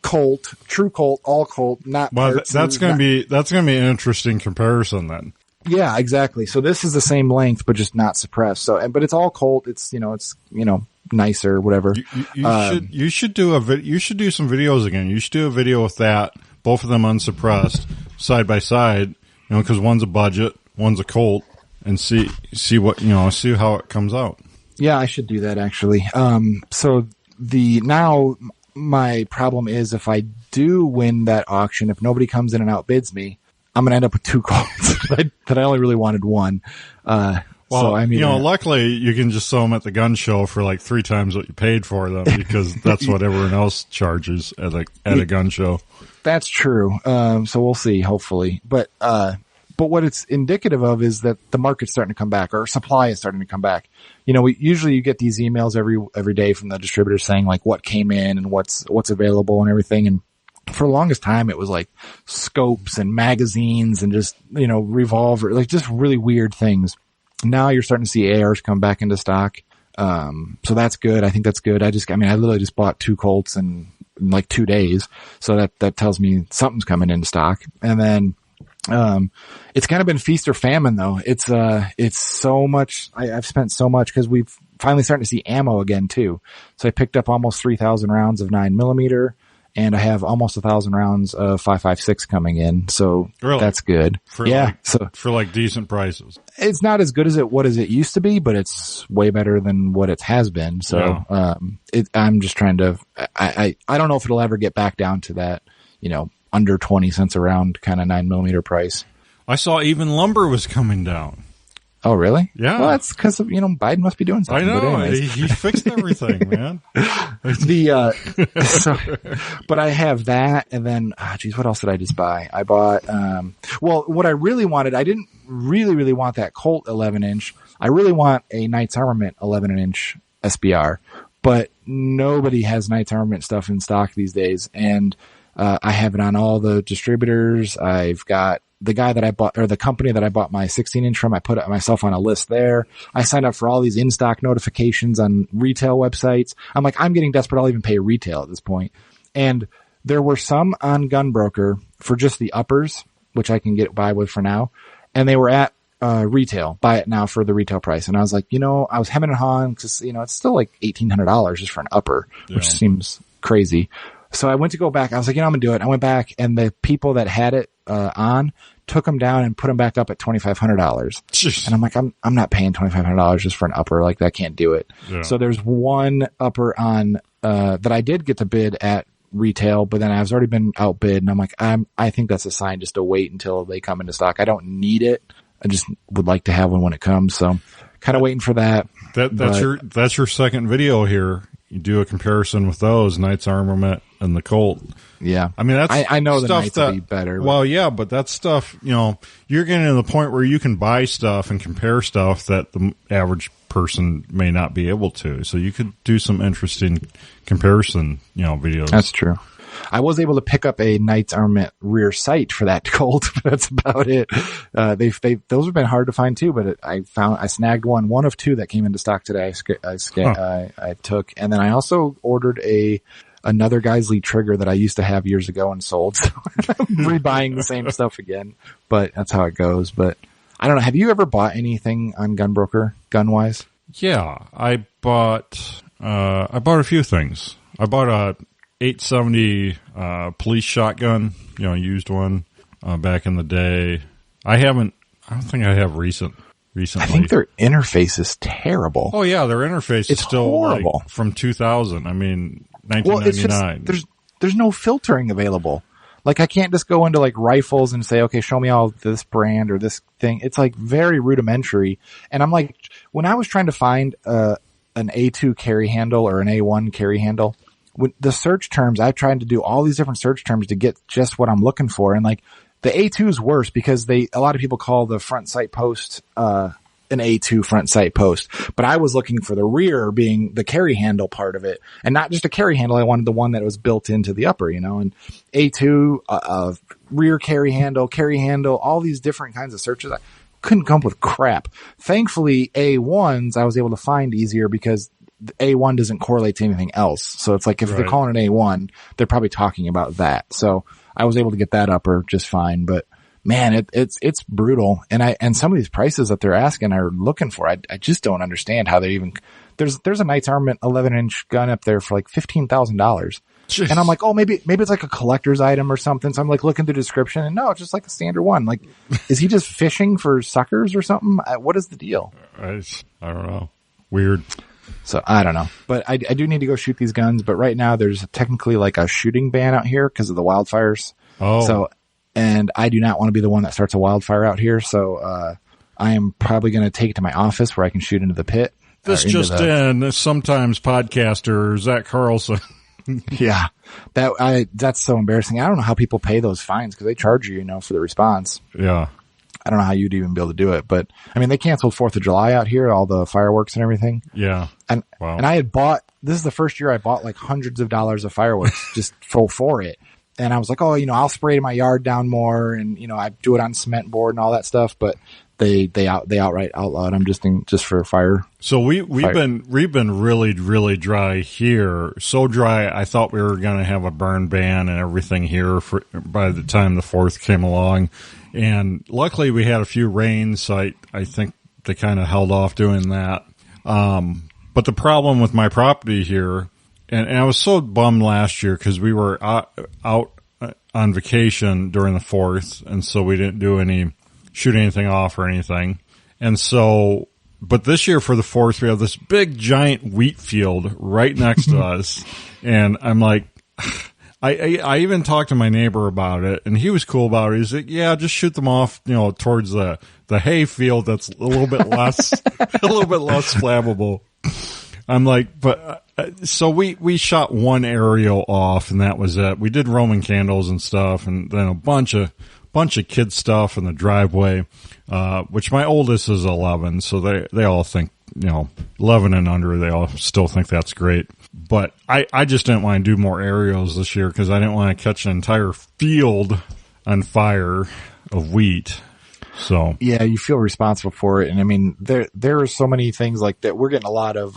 [SPEAKER 3] Colt, true Colt, all Colt, not parts.
[SPEAKER 2] That's going to be an interesting comparison then.
[SPEAKER 3] Yeah, exactly. So this is the same length, but just not suppressed. So, but it's all Colt. It's, nicer, whatever.
[SPEAKER 2] You should do some videos again. You should do a video with that, both of them unsuppressed, side by side, because one's a budget, one's a Colt, and see how it comes out.
[SPEAKER 3] Yeah, I should do that actually. So now my problem is if I do win that auction, if nobody comes in and outbids me, I'm going to end up with 2 Colts that I only really wanted one.
[SPEAKER 2] Luckily you can just sell them at the gun show for like 3 times what you paid for them, because that's what everyone else charges at a gun show. That's
[SPEAKER 3] true. So we'll see, hopefully. But what it's indicative of is that the market's starting to come back, or supply is starting to come back. You get these emails every day from the distributors saying like what came in and what's available and everything. And for the longest time, it was like scopes and magazines and just, revolver, like just really weird things. Now you're starting to see ARs come back into stock. So that's good. I think that's good. I literally just bought 2 Colts in like 2 days. So that tells me something's coming into stock. And then, it's kind of been feast or famine though. It's so much. I've spent so much because we've finally starting to see ammo again too. So I picked up almost 3,000 rounds of 9mm, and I have almost 1,000 rounds of 5.56 coming in. So
[SPEAKER 2] really? That's
[SPEAKER 3] good. For
[SPEAKER 2] decent prices.
[SPEAKER 3] It's not as good as it used to be, but it's way better than what it has been. So, I'm just trying to, I don't know if it'll ever get back down to that, under 20 cents a round kind of 9mm price.
[SPEAKER 2] I saw even lumber was coming down.
[SPEAKER 3] Oh, really?
[SPEAKER 2] Yeah.
[SPEAKER 3] Well, that's because, Biden must be doing something.
[SPEAKER 2] I know.
[SPEAKER 3] But
[SPEAKER 2] he fixed everything, man.
[SPEAKER 3] But I have that. And then, what else did I just buy? I bought, what I really wanted, I didn't really want that Colt 11-inch. I really want a Knights Armament 11-inch SBR, but nobody has Knights Armament stuff in stock these days. And, I have it on all the distributors. I've got the guy that I bought, or the company that I bought my 16-inch from. I put myself on a list there. I signed up for all these in-stock notifications on retail websites. I'm like, I'm getting desperate. I'll even pay retail at this point. And there were some on Gunbroker for just the uppers, which I can get by with for now. And they were at retail. Buy it now for the retail price. And I was like, I was hemming and hawing because, it's still like $1,800 just for an upper, which seems crazy. So I went to go back. I was like, I'm going to do it. I went back, and the people that had it on took them down and put them back up at $2,500. And I'm like, I'm not paying $2,500 just for an upper. Like, I can't do it. Yeah. So there's one upper on that I did get to bid at retail, but then I've already been outbid, and I'm like, I think that's a sign just to wait until they come into stock. I don't need it. I just would like to have one when it comes. So kind of waiting for that.
[SPEAKER 2] That's your second video here. You do a comparison with those Knights Armament and the Colt.
[SPEAKER 3] Yeah.
[SPEAKER 2] I mean, that's
[SPEAKER 3] I know the
[SPEAKER 2] stuff
[SPEAKER 3] Knights will be better. But.
[SPEAKER 2] Well, yeah, but that stuff, you're getting to the point where you can buy stuff and compare stuff that the average person may not be able to. So you could do some interesting comparison, videos.
[SPEAKER 3] That's true. I was able to pick up a Knights Armament rear sight for that Colt, but that's about it. Those have been hard to find too, but I snagged one of two that came into stock today. I took, and then I also ordered another Geisley trigger that I used to have years ago and sold. So I'm rebuying the same stuff again, but that's how it goes. But I don't know. Have you ever bought anything on Gunbroker gun wise?
[SPEAKER 2] Yeah, I bought a few things. I bought a 870 police shotgun, used one back in the day. I don't think I have recently.
[SPEAKER 3] I think their interface is terrible.
[SPEAKER 2] Oh yeah, their interface is still
[SPEAKER 3] horrible.
[SPEAKER 2] From 2000. I mean, 1999.
[SPEAKER 3] Well, there's no filtering available. Like, I can't just go into like rifles and say, okay, show me all this brand or this thing. It's like very rudimentary. And I'm like, when I was trying to find an A2 carry handle or an A1 carry handle, with the search terms, I've tried to do all these different search terms to get just what I'm looking for. And like, the A2 is worse because a lot of people call the front sight post, an A2 front sight post, but I was looking for the rear being the carry handle part of it, and not just a carry handle. I wanted the one that was built into the upper, and A2, rear carry handle, all these different kinds of searches. I couldn't come up with crap. Thankfully, A1s I was able to find easier because A1 doesn't correlate to anything else. So it's like if they're calling it A1, they're probably talking about that. So I was able to get that upper just fine, but man, it's brutal. And some of these prices that they're asking are looking for, I just don't understand how they even, there's a Knights Armament 11-inch gun up there for like $15,000. And I'm like, oh, maybe it's like a collector's item or something. So I'm like looking through the description, and no, it's just like a standard one. Like, is he just fishing for suckers or something? What is the deal? I
[SPEAKER 2] don't know. Weird.
[SPEAKER 3] So I don't know, but I do need to go shoot these guns. But right now there's technically like a shooting ban out here because of the wildfires.
[SPEAKER 2] Oh,
[SPEAKER 3] so, and I do not want to be the one that starts a wildfire out here. So, I am probably going to take it to my office where I can shoot into the pit.
[SPEAKER 2] This just in, sometimes podcaster Zach Carlson.
[SPEAKER 3] Yeah, that's so embarrassing. I don't know how people pay those fines because they charge you, for the response.
[SPEAKER 2] Yeah.
[SPEAKER 3] I don't know how you'd even be able to do it, but I mean, they canceled 4th of July out here, all the fireworks and everything.
[SPEAKER 2] Yeah.
[SPEAKER 3] And I had this is the first year I bought like hundreds of dollars of fireworks just for it. And I was like, oh, I'll spray my yard down more, and I do it on cement board and all that stuff. But they outright outlawed them just for fire.
[SPEAKER 2] So we've been really, really dry here. So dry, I thought we were going to have a burn ban and everything here by the time the 4th came along. And luckily we had a few rains, so I think they kind of held off doing that. But the problem with my property here, and I was so bummed last year because we were out on vacation during the 4th, and so we didn't shoot anything off or anything. And so, but this year for the 4th, we have this big giant wheat field right next to us. And I'm like, I even talked to my neighbor about it, and he was cool about it. He's like, yeah, just shoot them off, towards the hay field that's a little bit less, a little bit less flammable. I'm like, but, so we shot one aerial off, and that was it. We did Roman candles and stuff, and then a bunch of kid stuff in the driveway, which my oldest is 11, so they all think, 11 and under, they all still think that's great. But I just didn't want to do more aerials this year because I didn't want to catch an entire field on fire of wheat. So
[SPEAKER 3] yeah, you feel responsible for it. And I mean, there are so many things like that. We're getting a lot of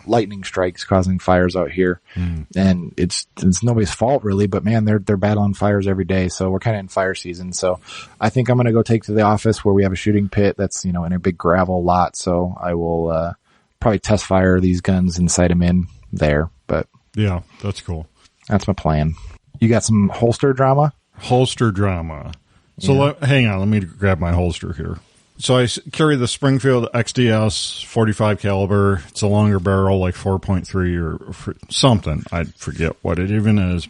[SPEAKER 3] lightning strikes causing fires out here, and it's nobody's fault really. But man, they're battling fires every day. So we're kind of in fire season. So I think I'm going to go take to the office where we have a shooting pit that's in a big gravel lot. So I will probably test fire these guns and sight them in there. But
[SPEAKER 2] yeah, that's cool.
[SPEAKER 3] That's my plan. You got some holster drama?
[SPEAKER 2] Holster drama. So hang on, let me grab my holster here. So I carry the Springfield XDS 45 caliber. It's a longer barrel, like 4.3 or something. I forget what it even is.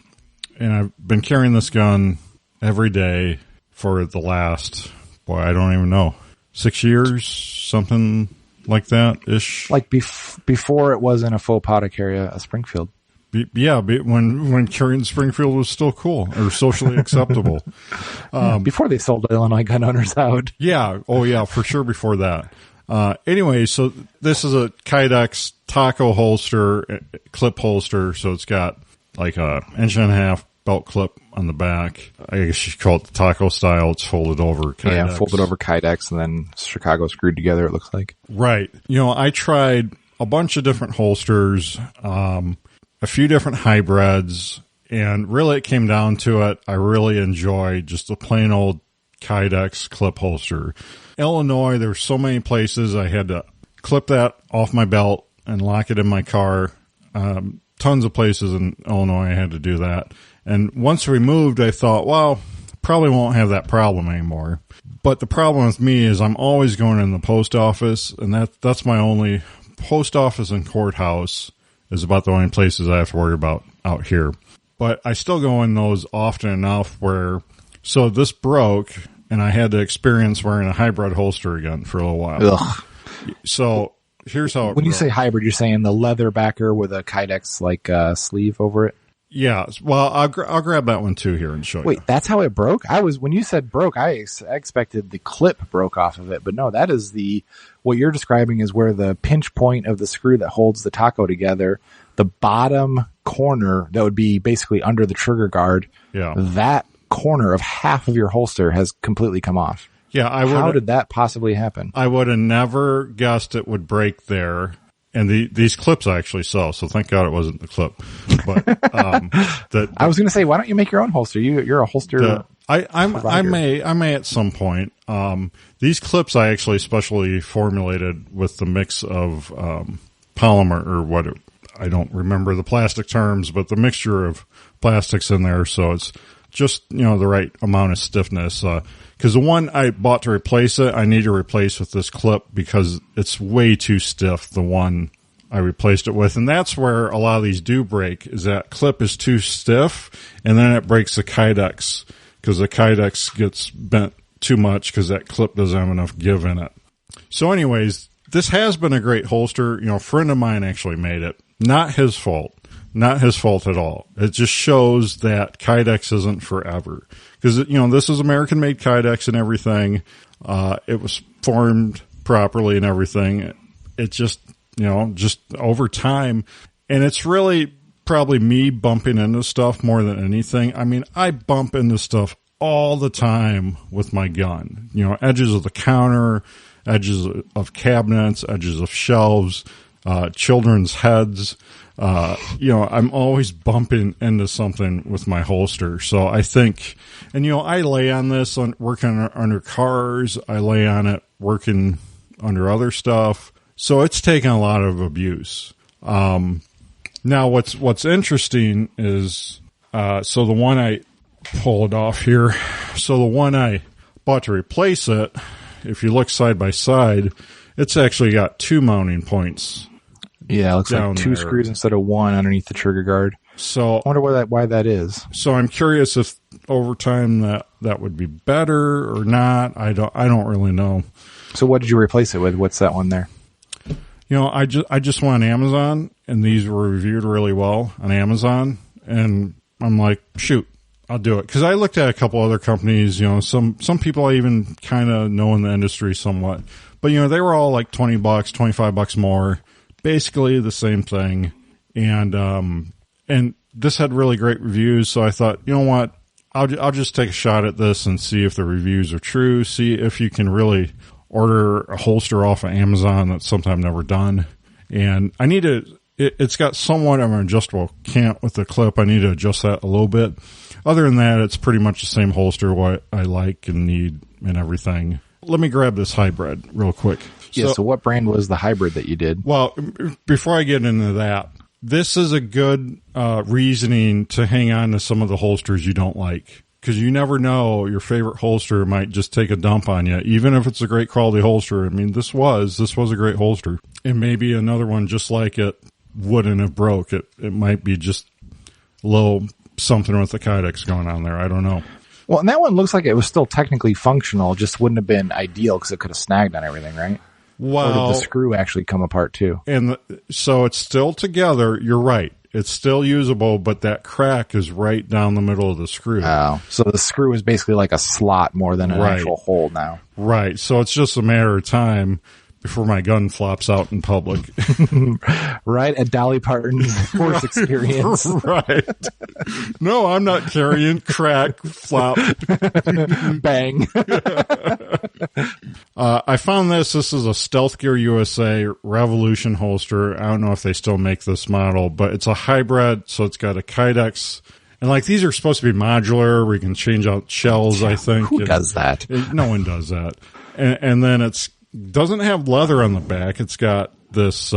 [SPEAKER 2] And I've been carrying this gun every day for the last, I don't even know, 6 years, something like that ish.
[SPEAKER 3] Like before it wasn't a faux pas to carry a Springfield.
[SPEAKER 2] Yeah, when carrying Springfield was still cool or socially acceptable.
[SPEAKER 3] Before they sold Illinois gun owners out.
[SPEAKER 2] Yeah. Oh, yeah, for sure before that. Anyway, so this is a Kydex taco holster, clip holster. So it's got like a 1.5 inch belt clip on the back. I guess you call it the taco style. It's folded over Kydex.
[SPEAKER 3] Yeah, folded over Kydex and then Chicago screwed together, it looks like.
[SPEAKER 2] Right. I tried a bunch of different holsters, a few different hybrids, and really it came down to it. I really enjoy just the plain old Kydex clip holster. Illinois, there's so many places I had to clip that off my belt and lock it in my car. Tons of places in Illinois I had to do that. And once we moved, I thought, well, probably won't have that problem anymore. But the problem with me is I'm always going in the post office, and that's my only post office and courthouse is about the only places I have to worry about out here. But I still go in those often enough so this broke, and I had to experience wearing a hybrid holster again for a little while.
[SPEAKER 3] Ugh.
[SPEAKER 2] So here's how it
[SPEAKER 3] When you say hybrid, you're saying the leather backer with a Kydex sleeve over it?
[SPEAKER 2] Yeah. Well, I'll grab that one too here and show you.
[SPEAKER 3] Wait, that's how it broke? When you said broke, I expected the clip broke off of it, but no, that is what you're describing is where the pinch point of the screw that holds the taco together, the bottom corner that would be basically under the trigger guard.
[SPEAKER 2] Yeah.
[SPEAKER 3] That corner of half of your holster has completely come off.
[SPEAKER 2] Yeah.
[SPEAKER 3] How did that possibly happen?
[SPEAKER 2] I would have never guessed it would break there. And these clips I actually sell, so thank God it wasn't the clip. But
[SPEAKER 3] I was going to say, why don't you make your own holster? You're a holster.
[SPEAKER 2] I may at some point. These clips I actually specially formulated with the mix of polymer or I don't remember the plastic terms, but the mixture of plastics in there, so it's just the right amount of stiffness. Because the one I bought to replace it, I need to replace with this clip because it's way too stiff, the one I replaced it with. And that's where a lot of these do break, is that clip is too stiff, and then it breaks the Kydex because the Kydex gets bent too much because that clip doesn't have enough give in it. So anyways, this has been a great holster. A friend of mine actually made it. Not his fault. Not his fault at all. It just shows that Kydex isn't forever. Because, this is American-made Kydex and everything. It was formed properly and everything. It just, just over time. And it's really probably me bumping into stuff more than anything. I mean, I bump into stuff all the time with my gun. Edges of the counter, edges of cabinets, edges of shelves, children's heads. I'm always bumping into something with my holster. So I think, and I lay on this working under cars. I lay on it working under other stuff. So it's taken a lot of abuse. Now what's interesting is, so the one I pulled off here, so the one I bought to replace it, if you look side by side, it's actually got two mounting points
[SPEAKER 3] Yeah, it looks like two
[SPEAKER 2] there.
[SPEAKER 3] screws instead of one underneath the trigger guard.
[SPEAKER 2] So
[SPEAKER 3] I wonder why that is.
[SPEAKER 2] So I'm curious if over time that would be better or not. I don't really know.
[SPEAKER 3] So what did you replace it with? What's that one there?
[SPEAKER 2] I just went on Amazon, and these were reviewed really well on Amazon, and I'm like, shoot, I'll do it. Because I looked at a couple other companies, some people I even kind of know in the industry somewhat. But, they were all like $20, $25 more, basically the same thing. And this had really great reviews, so I thought, you know what, I'll just take a shot at this and see if the reviews are true, see if you can really order a holster off of Amazon. That's something I've never done. And I need to, it's got somewhat of an adjustable cant with the clip. I need to adjust that a little bit. Other than that, it's pretty much the same holster, what I like and need and everything. Let me grab this hybrid real quick.
[SPEAKER 3] Yeah, so what brand was the hybrid that you did?
[SPEAKER 2] Well, before I get into that, this is a good reasoning to hang on to some of the holsters you don't like. Because you never know, your favorite holster might just take a dump on you, even if it's a great quality holster. I mean, this was a great holster. And maybe another one just like it wouldn't have broke. It might be just a little something with the kydex going on there. I don't know.
[SPEAKER 3] Well, and that one looks like it was still technically functional, just wouldn't have been ideal because it could have snagged on everything, right?
[SPEAKER 2] Well,
[SPEAKER 3] or did the screw actually come apart too?
[SPEAKER 2] And so it's still together. You're right. It's still usable, but that crack is right down the middle of the screw.
[SPEAKER 3] Oh, so the screw is basically like a slot more than an actual hole now.
[SPEAKER 2] Right. So it's just a matter of time before my gun flops out in public.
[SPEAKER 3] Right at Dolly Parton's horse experience.
[SPEAKER 2] Right. No, I'm not carrying crack, flop.
[SPEAKER 3] Bang.
[SPEAKER 2] I found this. This is a Stealth Gear USA Revolution holster. I don't know if they still make this model, but it's a hybrid. So it's got a kydex. And like these are supposed to be modular where you can change out shells, I think.
[SPEAKER 3] Who does that?
[SPEAKER 2] No one does that. And then doesn't have leather on the back. It's got this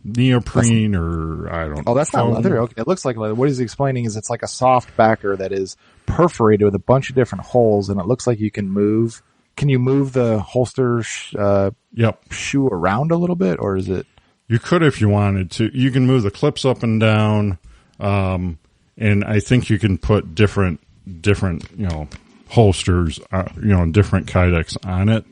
[SPEAKER 2] neoprene or I don't know.
[SPEAKER 3] Oh, that's not leather. Okay. It looks like leather. What he's explaining is it's like a soft backer that is perforated with a bunch of different holes, and it looks like you can move. Can you move the holster shoe around a little bit, or is it?
[SPEAKER 2] You could if you wanted to. You can move the clips up and down, and I think you can put different holsters, different kydex on it.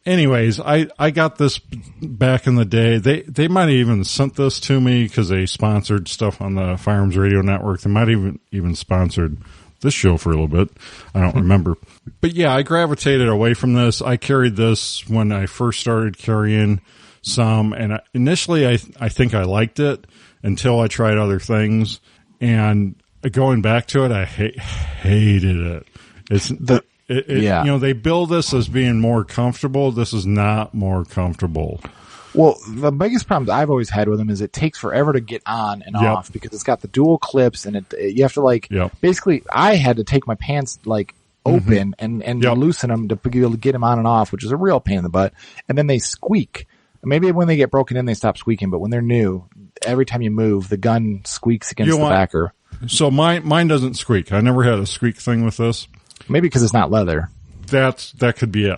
[SPEAKER 2] Anyways, I got this back in the day. They might have even sent this to me because they sponsored stuff on the Firearms Radio Network. They might have even sponsored this show for a little bit. I don't remember. But yeah, I gravitated away from this. I carried this when I first started carrying some. And initially, I think I liked it until I tried other things. And going back to it, I hated it. They bill this as being more comfortable. This is not more comfortable.
[SPEAKER 3] Well, the biggest problem I've always had with them is it takes forever to get on and off because it's got the dual clips and you have to basically I had to take my pants open and loosen them to be able to get them on and off, which is a real pain in the butt. And then they squeak. Maybe when they get broken in, they stop squeaking, but when they're new, every time you move, the gun squeaks against the backer.
[SPEAKER 2] So mine doesn't squeak. I never had a squeak thing with this.
[SPEAKER 3] Maybe because it's not leather.
[SPEAKER 2] That could be it.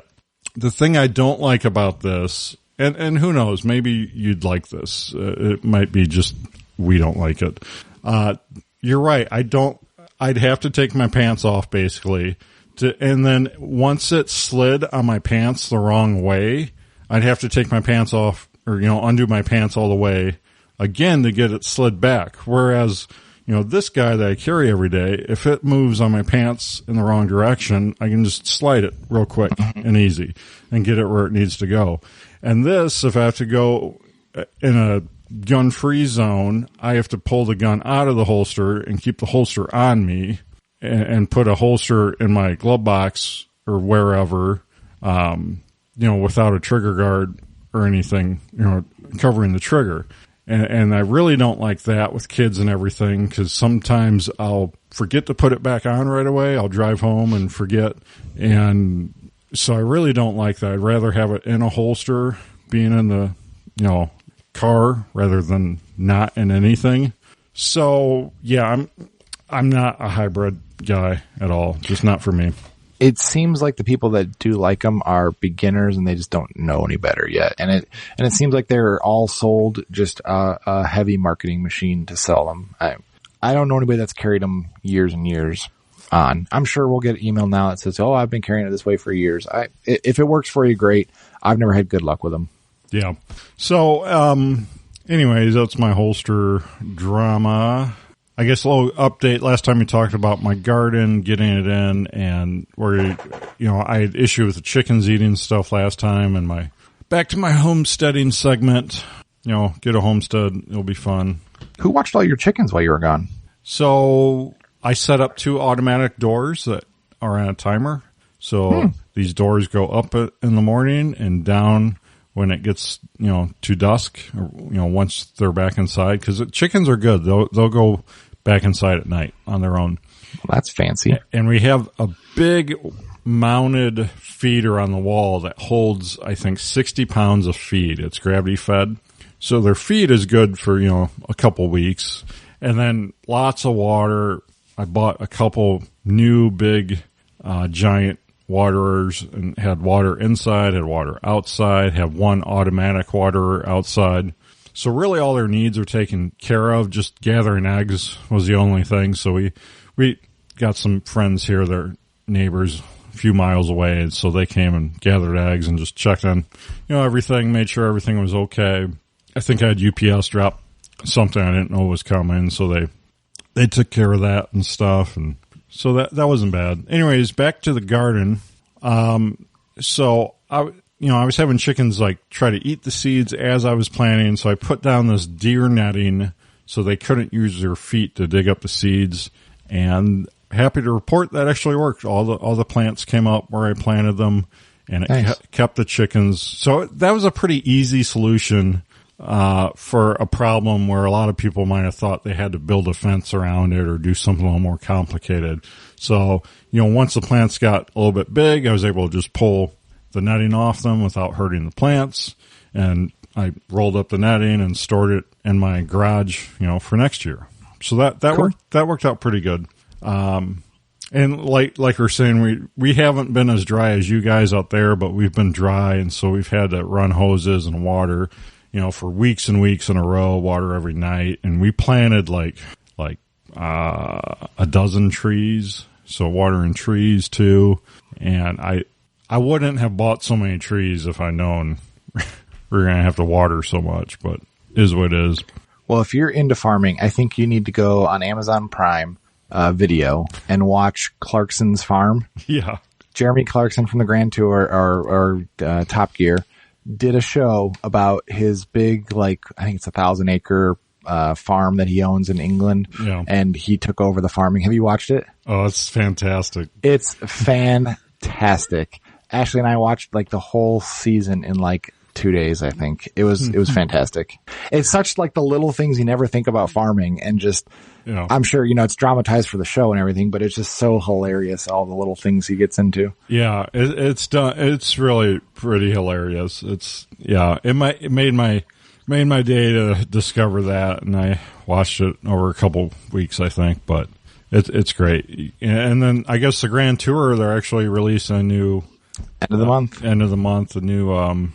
[SPEAKER 2] The thing I don't like about this, and who knows, maybe you'd like this. It might be just we don't like it. You're right. I'd have to take my pants off basically and then once it slid on my pants the wrong way, I'd have to take my pants off or, undo my pants all the way again to get it slid back. Whereas, this guy that I carry every day, if it moves on my pants in the wrong direction, I can just slide it real quick and easy and get it where it needs to go. And this, if I have to go in a gun-free zone, I have to pull the gun out of the holster and keep the holster on me and put a holster in my glove box or wherever, without a trigger guard or anything, covering the trigger. And I really don't like that with kids and everything because sometimes I'll forget to put it back on right away. I'll drive home and forget. And so I really don't like that. I'd rather have it in a holster, being in the, car rather than not in anything. So yeah, I'm not a hybrid guy at all. Just not for me.
[SPEAKER 3] it seems like the people that do like them are beginners and they just don't know any better yet. And it seems like they're all sold just a heavy marketing machine to sell them. I don't know anybody that's carried them years and years on. I'm sure we'll get an email now that says, "Oh, I've been carrying it this way for years." If it works for you, great. I've never had good luck with them.
[SPEAKER 2] Yeah. So, anyways, that's my holster drama. I guess a little update. Last time we talked about my garden, getting it in, and where, I had issue with the chickens eating stuff last time, and back to my homesteading segment. Get a homestead. It'll be fun.
[SPEAKER 3] Who watched all your chickens while you were gone?
[SPEAKER 2] So I set up 2 automatic doors that are on a timer. So these doors go up in the morning and down when it gets, to dusk, once they're back inside. Because chickens are good. They'll go back inside at night on their own.
[SPEAKER 3] Well, that's fancy.
[SPEAKER 2] And we have a big mounted feeder on the wall that holds, I think, 60 pounds of feed. It's gravity fed. So their feed is good for, a couple weeks. And then lots of water. I bought a couple new big, giant waterers and had water inside, had water outside, had one automatic waterer outside. So really all their needs are taken care of. Just gathering eggs was the only thing. So we got some friends here, they're neighbors a few miles away. And so they came and gathered eggs and just checked on, everything, made sure everything was okay. I think I had UPS drop something I didn't know was coming. So they took care of that and stuff. And so that wasn't bad. Anyways, back to the garden. So I was having chickens try to eat the seeds as I was planting. So I put down this deer netting so they couldn't use their feet to dig up the seeds. And happy to report that actually worked. All the plants came up where I planted them, and it kept the chickens. So that was a pretty easy solution for a problem where a lot of people might have thought they had to build a fence around it or do something a little more complicated. So, once the plants got a little bit big, I was able to just pull the netting off them without hurting the plants. And I rolled up the netting and stored it in my garage, for next year. So that worked out pretty good. And like we're saying, we haven't been as dry as you guys out there, but we've been dry. And so we've had to run hoses and water, for weeks and weeks in a row, water every night. And we planted a dozen trees. So watering trees too. And I wouldn't have bought so many trees if I'd known we're going to have to water so much, but is what it is.
[SPEAKER 3] Well, if you're into farming, I think you need to go on Amazon Prime Video and watch Clarkson's Farm.
[SPEAKER 2] Yeah.
[SPEAKER 3] Jeremy Clarkson from the Grand Tour or Top Gear did a show about his big, I think it's 1,000-acre farm that he owns in England.
[SPEAKER 2] Yeah.
[SPEAKER 3] And he took over the farming. Have you watched it?
[SPEAKER 2] Oh, it's fantastic.
[SPEAKER 3] It's fantastic. Ashley and I watched the whole season in 2 days, I think. It was fantastic. It's such the little things you never think about farming, and just, I'm sure, it's dramatized for the show and everything, but it's just so hilarious, all the little things he gets into.
[SPEAKER 2] Yeah, it's done. It's really pretty hilarious. It made my day to discover that, and I watched it over a couple weeks, I think, but it's great. And then I guess the Grand Tour, they're actually releasing a new
[SPEAKER 3] end of the month,
[SPEAKER 2] a new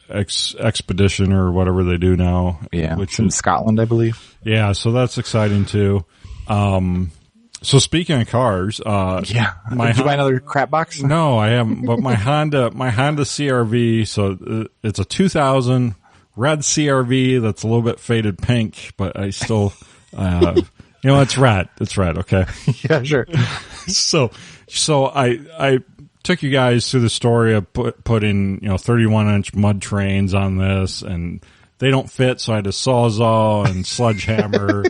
[SPEAKER 2] expedition or whatever they do now.
[SPEAKER 3] Yeah, which in Scotland, I believe.
[SPEAKER 2] Yeah, so that's exciting too. So speaking of cars,
[SPEAKER 3] did you buy another crap box?
[SPEAKER 2] No, I haven't. But my Honda CRV, so it's a 2000 red CRV that's a little bit faded pink, but I still, it's red. It's red. Okay.
[SPEAKER 3] Yeah, sure.
[SPEAKER 2] So I took you guys through the story of putting 31-inch mud trains on this, and they don't fit, so I had a Sawzall and sledgehammer,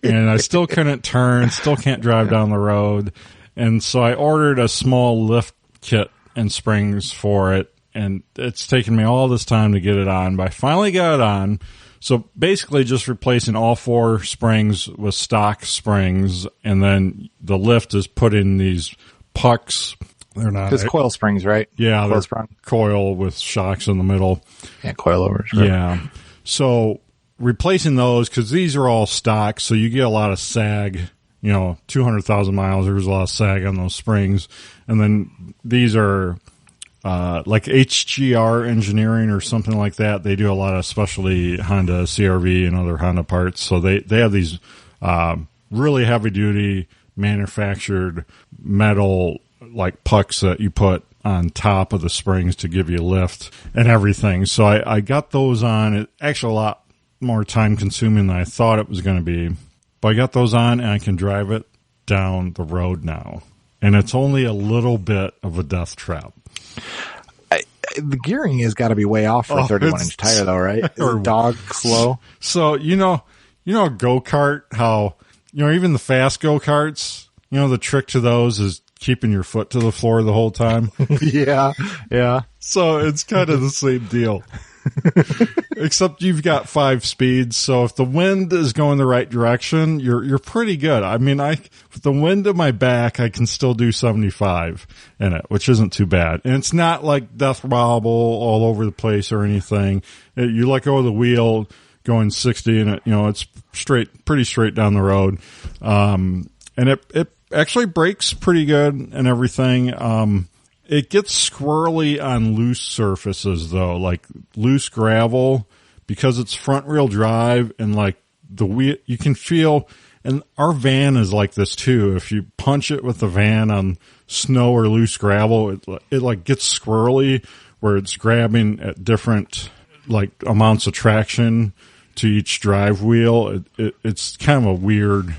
[SPEAKER 2] and I still couldn't turn, still can't drive down the road, and so I ordered a small lift kit and springs for it, and it's taken me all this time to get it on, but I finally got it on. So basically just replacing all 4 springs with stock springs, and then the lift is put in these pucks. They're not.
[SPEAKER 3] It's coil springs, right?
[SPEAKER 2] Yeah, they're coil with shocks in the middle.
[SPEAKER 3] Yeah, coilovers. Right?
[SPEAKER 2] Yeah. So replacing those, because these are all stock, so you get a lot of sag 200,000 miles. There's a lot of sag on those springs. And then these are like HGR Engineering or something like that. They do a lot of specialty Honda CRV and other Honda parts. So they have these really heavy duty manufactured metal like pucks that you put on top of the springs to give you lift and everything. So I got those on. It's actually a lot more time consuming than I thought it was going to be. But I got those on and I can drive it down the road now. And it's only a little bit of a death trap.
[SPEAKER 3] The gearing has got to be way off for a 31-inch tire, though, right? Is the dog slow?
[SPEAKER 2] So, a go-kart, how, even the fast go-karts, the trick to those is keeping your foot to the floor the whole time.
[SPEAKER 3] Yeah.
[SPEAKER 2] So it's kind of the same deal. Except you've got 5 speeds, so if the wind is going the right direction, you're pretty good. I mean, with the wind at my back, I can still do 75 in it, which isn't too bad. And it's not like death wobble all over the place or anything. You let go of the wheel going 60 and it's pretty straight down the road. And it actually brakes pretty good and everything. It gets squirrely on loose surfaces, though, like loose gravel, because it's front wheel drive and like the wheel, you can feel, and our van is like this too. If you punch it with the van on snow or loose gravel, it like gets squirrely where it's grabbing at different like amounts of traction to each drive wheel. It's kind of a weird.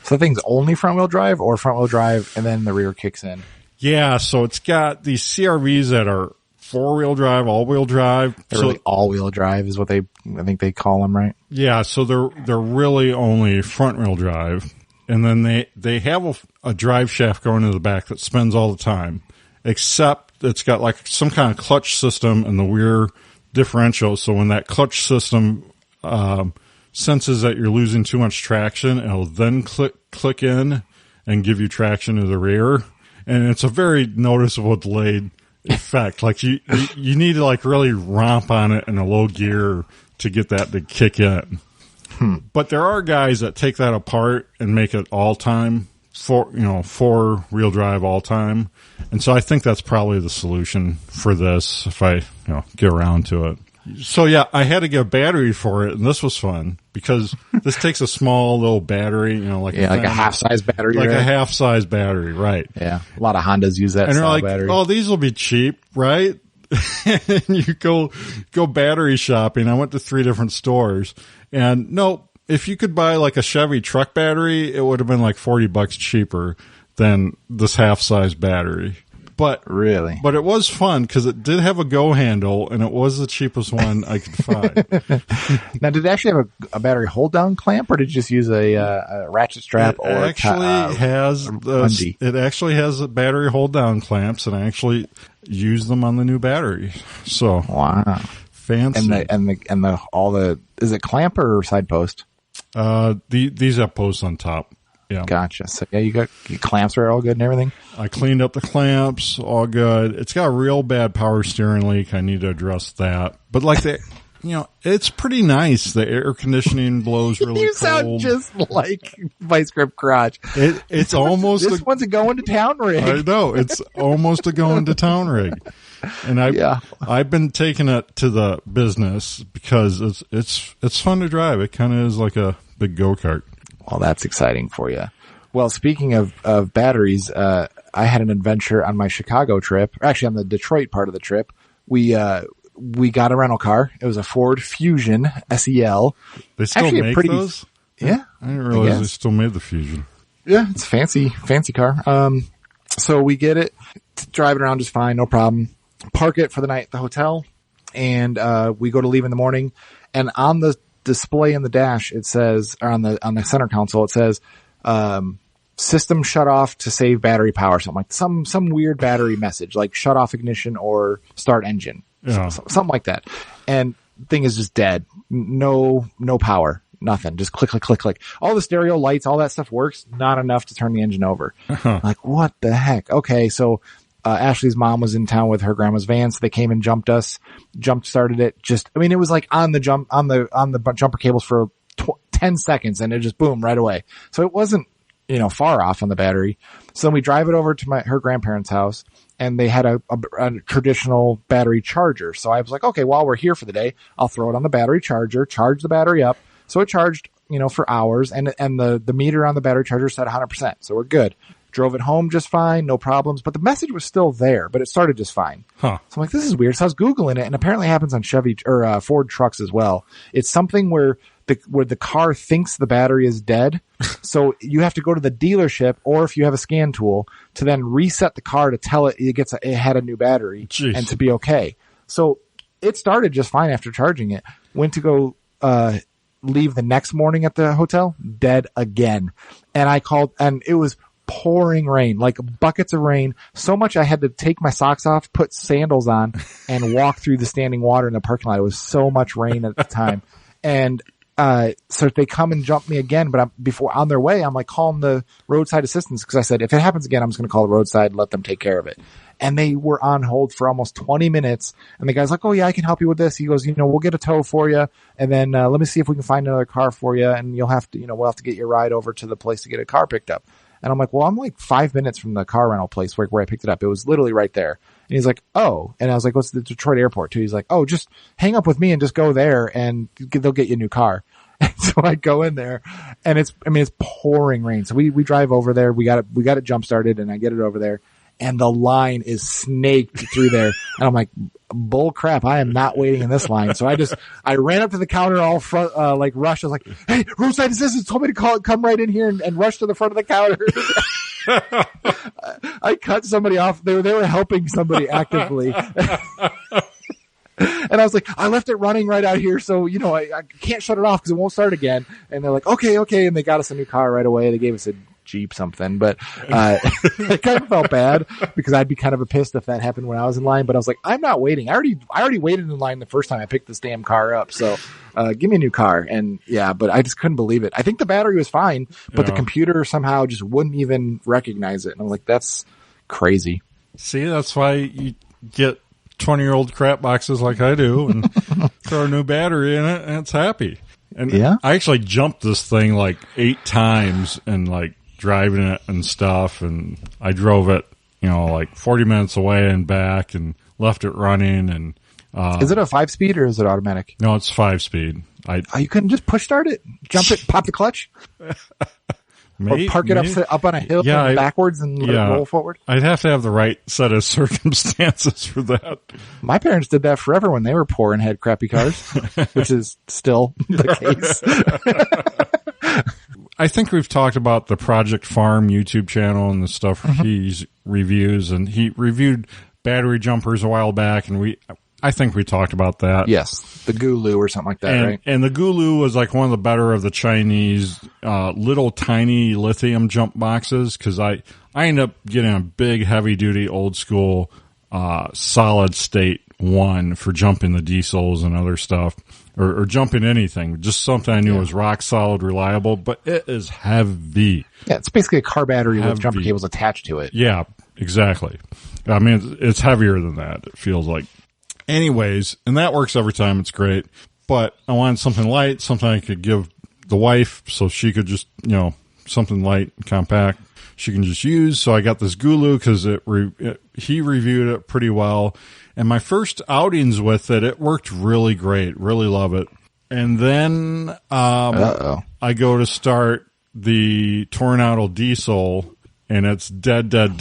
[SPEAKER 3] So the thing's only front wheel drive or front wheel drive and then the rear kicks in?
[SPEAKER 2] Yeah, so it's got these CRVs that are 4-wheel drive, all-wheel drive.
[SPEAKER 3] They're really all-wheel drive is what I think they call them, right?
[SPEAKER 2] Yeah, so they're really only front-wheel drive. And then they have a drive shaft going to the back that spins all the time, except it's got like some kind of clutch system in the rear differential. So when that clutch system senses that you're losing too much traction, it'll then click in and give you traction to the rear. And it's a very noticeable delayed effect. Like you need to like really romp on it in a low gear to get that to kick in. But there are guys that take that apart and make it all time 4-wheel drive all time. And so I think that's probably the solution for this if I, get around to it. So yeah, I had to get a battery for it, and this was fun because this takes a small little battery, like
[SPEAKER 3] a half-size battery,
[SPEAKER 2] like
[SPEAKER 3] right?
[SPEAKER 2] a half-size battery, right?
[SPEAKER 3] Yeah, a lot of Hondas use that.
[SPEAKER 2] And they're like,
[SPEAKER 3] battery.
[SPEAKER 2] "Oh, these will be cheap, right?" And you go battery shopping. I went to 3 different stores, and no, if you could buy like a Chevy truck battery, it would have been like $40 cheaper than this half-size battery. But
[SPEAKER 3] really,
[SPEAKER 2] it was fun because it did have a go handle, and it was the cheapest one I could find.
[SPEAKER 3] Now, did it actually have a battery hold down clamp, or did you just use a ratchet strap?
[SPEAKER 2] It actually has a battery hold down clamps, and I actually use them on the new battery. So
[SPEAKER 3] wow,
[SPEAKER 2] fancy.
[SPEAKER 3] Is it clamp or side post?
[SPEAKER 2] These have posts on top. Yeah.
[SPEAKER 3] Gotcha. So yeah, your clamps are all good and everything?
[SPEAKER 2] I cleaned up the clamps, all good. It's got a real bad power steering leak. I need to address that. But like it's pretty nice. The air conditioning blows really
[SPEAKER 3] you
[SPEAKER 2] cold.
[SPEAKER 3] Sound just like Vice Grip Garage.
[SPEAKER 2] It's almost
[SPEAKER 3] this one's a going to town rig.
[SPEAKER 2] I know. It's almost a going to town rig. And I've been taking it to the business because it's fun to drive. It kind of is like a big go-kart.
[SPEAKER 3] Well, that's exciting for you. Well, speaking of batteries, I had an adventure on my Chicago trip, or actually on the Detroit part of the trip. We got a rental car. It was a Ford Fusion SEL.
[SPEAKER 2] They still make those?
[SPEAKER 3] Yeah.
[SPEAKER 2] I didn't realize they still made the Fusion.
[SPEAKER 3] Yeah, it's a fancy car. So we get it, drive it around just fine, no problem. Park it for the night at the hotel, and we go to leave in the morning, and on the display in the dash, it says, or on the center console, it says, system shut off to save battery power. Something like some weird battery message, like shut off ignition or start engine.
[SPEAKER 2] Yeah.
[SPEAKER 3] Something like that. And thing is just dead. No power. Nothing. Just click, click, click, click. All the stereo lights, all that stuff works. Not enough to turn the engine over. Like, what the heck? Okay. So, Ashley's mom was in town with her grandma's van, so they came and jump started it. It was like on the jumper cables for 10 seconds, and it just boom right away. So it wasn't far off on the battery. So then we drive it over to her grandparents' house, and they had a traditional battery charger. So I was like, okay, while we're here for the day, I'll throw it on the battery charger, charge the battery up. So it charged, for hours, and the meter on the battery charger said 100%. So we're good. Drove it home just fine, no problems. But the message was still there, but it started just fine.
[SPEAKER 2] Huh.
[SPEAKER 3] So I'm like, this is weird. So I was Googling it, and apparently it happens on Chevy or Ford trucks as well. It's something where the car thinks the battery is dead. So you have to go to the dealership, or if you have a scan tool, to then reset the car to tell it it had a new battery.
[SPEAKER 2] Jeez.
[SPEAKER 3] And to be okay. So it started just fine after charging it. Went to go leave the next morning at the hotel, dead again. And I called, and it was pouring rain, like buckets of rain, so much I had to take my socks off, put sandals on, and walk through the standing water in the parking lot. It was so much rain at the time. And so they come and jump me again, but before on their way, I'm like calling the roadside assistance, because I said, if it happens again, I'm just going to call the roadside and let them take care of it. And they were on hold for almost 20 minutes. And the guy's like, oh yeah, I can help you with this. He goes, we'll get a tow for you. And then, let me see if we can find another car for you. And you'll have to, we'll have to get your ride over to the place to get a car picked up. And I'm like, well, I'm like 5 minutes from the car rental place where I picked it up. It was literally right there. And he's like, oh. And I was like, what's the Detroit airport too? He's like, oh, just hang up with me and just go there and they'll get you a new car. And so I go in there, and it's pouring rain. So we drive over there. We got it jump started, and I get it over there, and the line is snaked through there. And I'm like, bull crap, I am not waiting in this line. So I ran up to the counter all front, like rush. I was like, hey, roadside assistance told me to come right in here and rush to the front of the counter. I cut somebody off. They were helping somebody actively. And I was like, I left it running right out here, so, I can't shut it off because it won't start again. And they're like, okay. And they got us a new car right away. They gave us a Jeep something. But I kind of felt bad because I'd be kind of pissed if that happened when I was in line. But I was like, I'm not waiting. I already waited in line the first time I picked this damn car up. So give me a new car. And yeah, but I just couldn't believe it. I think the battery was fine, but the computer somehow just wouldn't even recognize it. And I'm like, that's crazy.
[SPEAKER 2] See, that's why you get 20-year-old crap boxes like I do and throw a new battery in it, and it's happy. And yeah. I actually jumped this thing like 8 times and like driving it and stuff, and I drove it, like 40 minutes away and back and left it running. And
[SPEAKER 3] is it a 5-speed or is it automatic?
[SPEAKER 2] No, it's 5-speed.
[SPEAKER 3] You couldn't just push start it, jump it, pop the clutch? Or park it up on a hill and backwards and let it roll forward? I'd
[SPEAKER 2] have to have the right set of circumstances for that.
[SPEAKER 3] My parents did that forever when they were poor and had crappy cars, which is still the
[SPEAKER 2] case. I think we've talked about the Project Farm YouTube channel and the stuff he reviews, and he reviewed battery jumpers a while back, and I think we talked about that.
[SPEAKER 3] Yes, the Gulu or something like that, right?
[SPEAKER 2] And the Gulu was like one of the better of the Chinese little tiny lithium jump boxes, because I ended up getting a big heavy-duty old school solid state one for jumping the diesels and other stuff, or jumping anything. Just something I knew was rock solid, reliable, but it is heavy.
[SPEAKER 3] Yeah, it's basically a car battery with jumper cables attached to it.
[SPEAKER 2] Yeah, exactly. I mean, it's heavier than that, it feels like. Anyways, and that works every time. It's great. But I wanted something light, something I could give the wife so she could just, something light, compact, she can just use. So I got this Gulu because he reviewed it pretty well. And my first outings with it, it worked really great. Really love it. And then I go to start the Tornado diesel, and it's dead. Did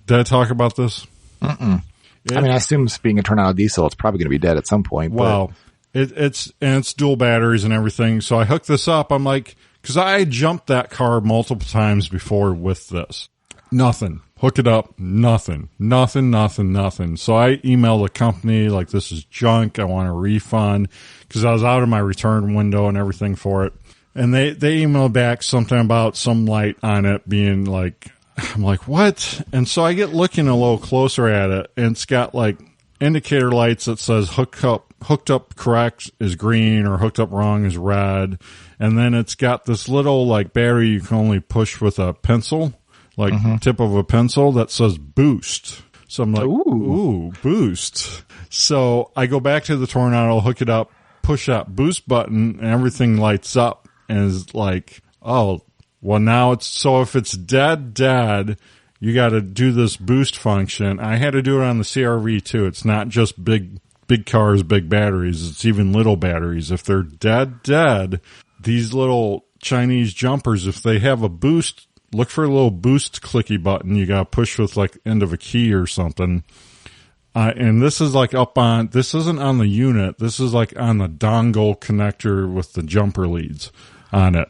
[SPEAKER 2] I talk about this?
[SPEAKER 3] Mm-mm. I assume being a Tornado diesel, it's probably going to be dead at some point.
[SPEAKER 2] Well, it's dual batteries and everything. So I hooked this up. I'm like, because I jumped that car multiple times before with this. Nothing. Hook it up. Nothing. So I emailed the company like, this is junk. I want a refund, because I was out of my return window and everything for it. And they emailed back something about some light on it being like, I'm like, what? And so I get looking a little closer at it, and it's got like indicator lights that says hooked up correct is green, or hooked up wrong is red. And then it's got this little like battery you can only push with a pencil, like tip of a pencil, that says boost. So I'm like, ooh, boost. So I go back to the Tornado, hook it up, push that boost button, and everything lights up, and is like, oh, Well, now if it's dead, you got to do this boost function. I had to do it on the CRV too. It's not just big cars, big batteries. It's even little batteries. If they're dead, these little Chinese jumpers, if they have a boost, look for a little boost clicky button. You got to push with like end of a key or something. And this is like this isn't on the unit. This is like on the dongle connector with the jumper leads on it.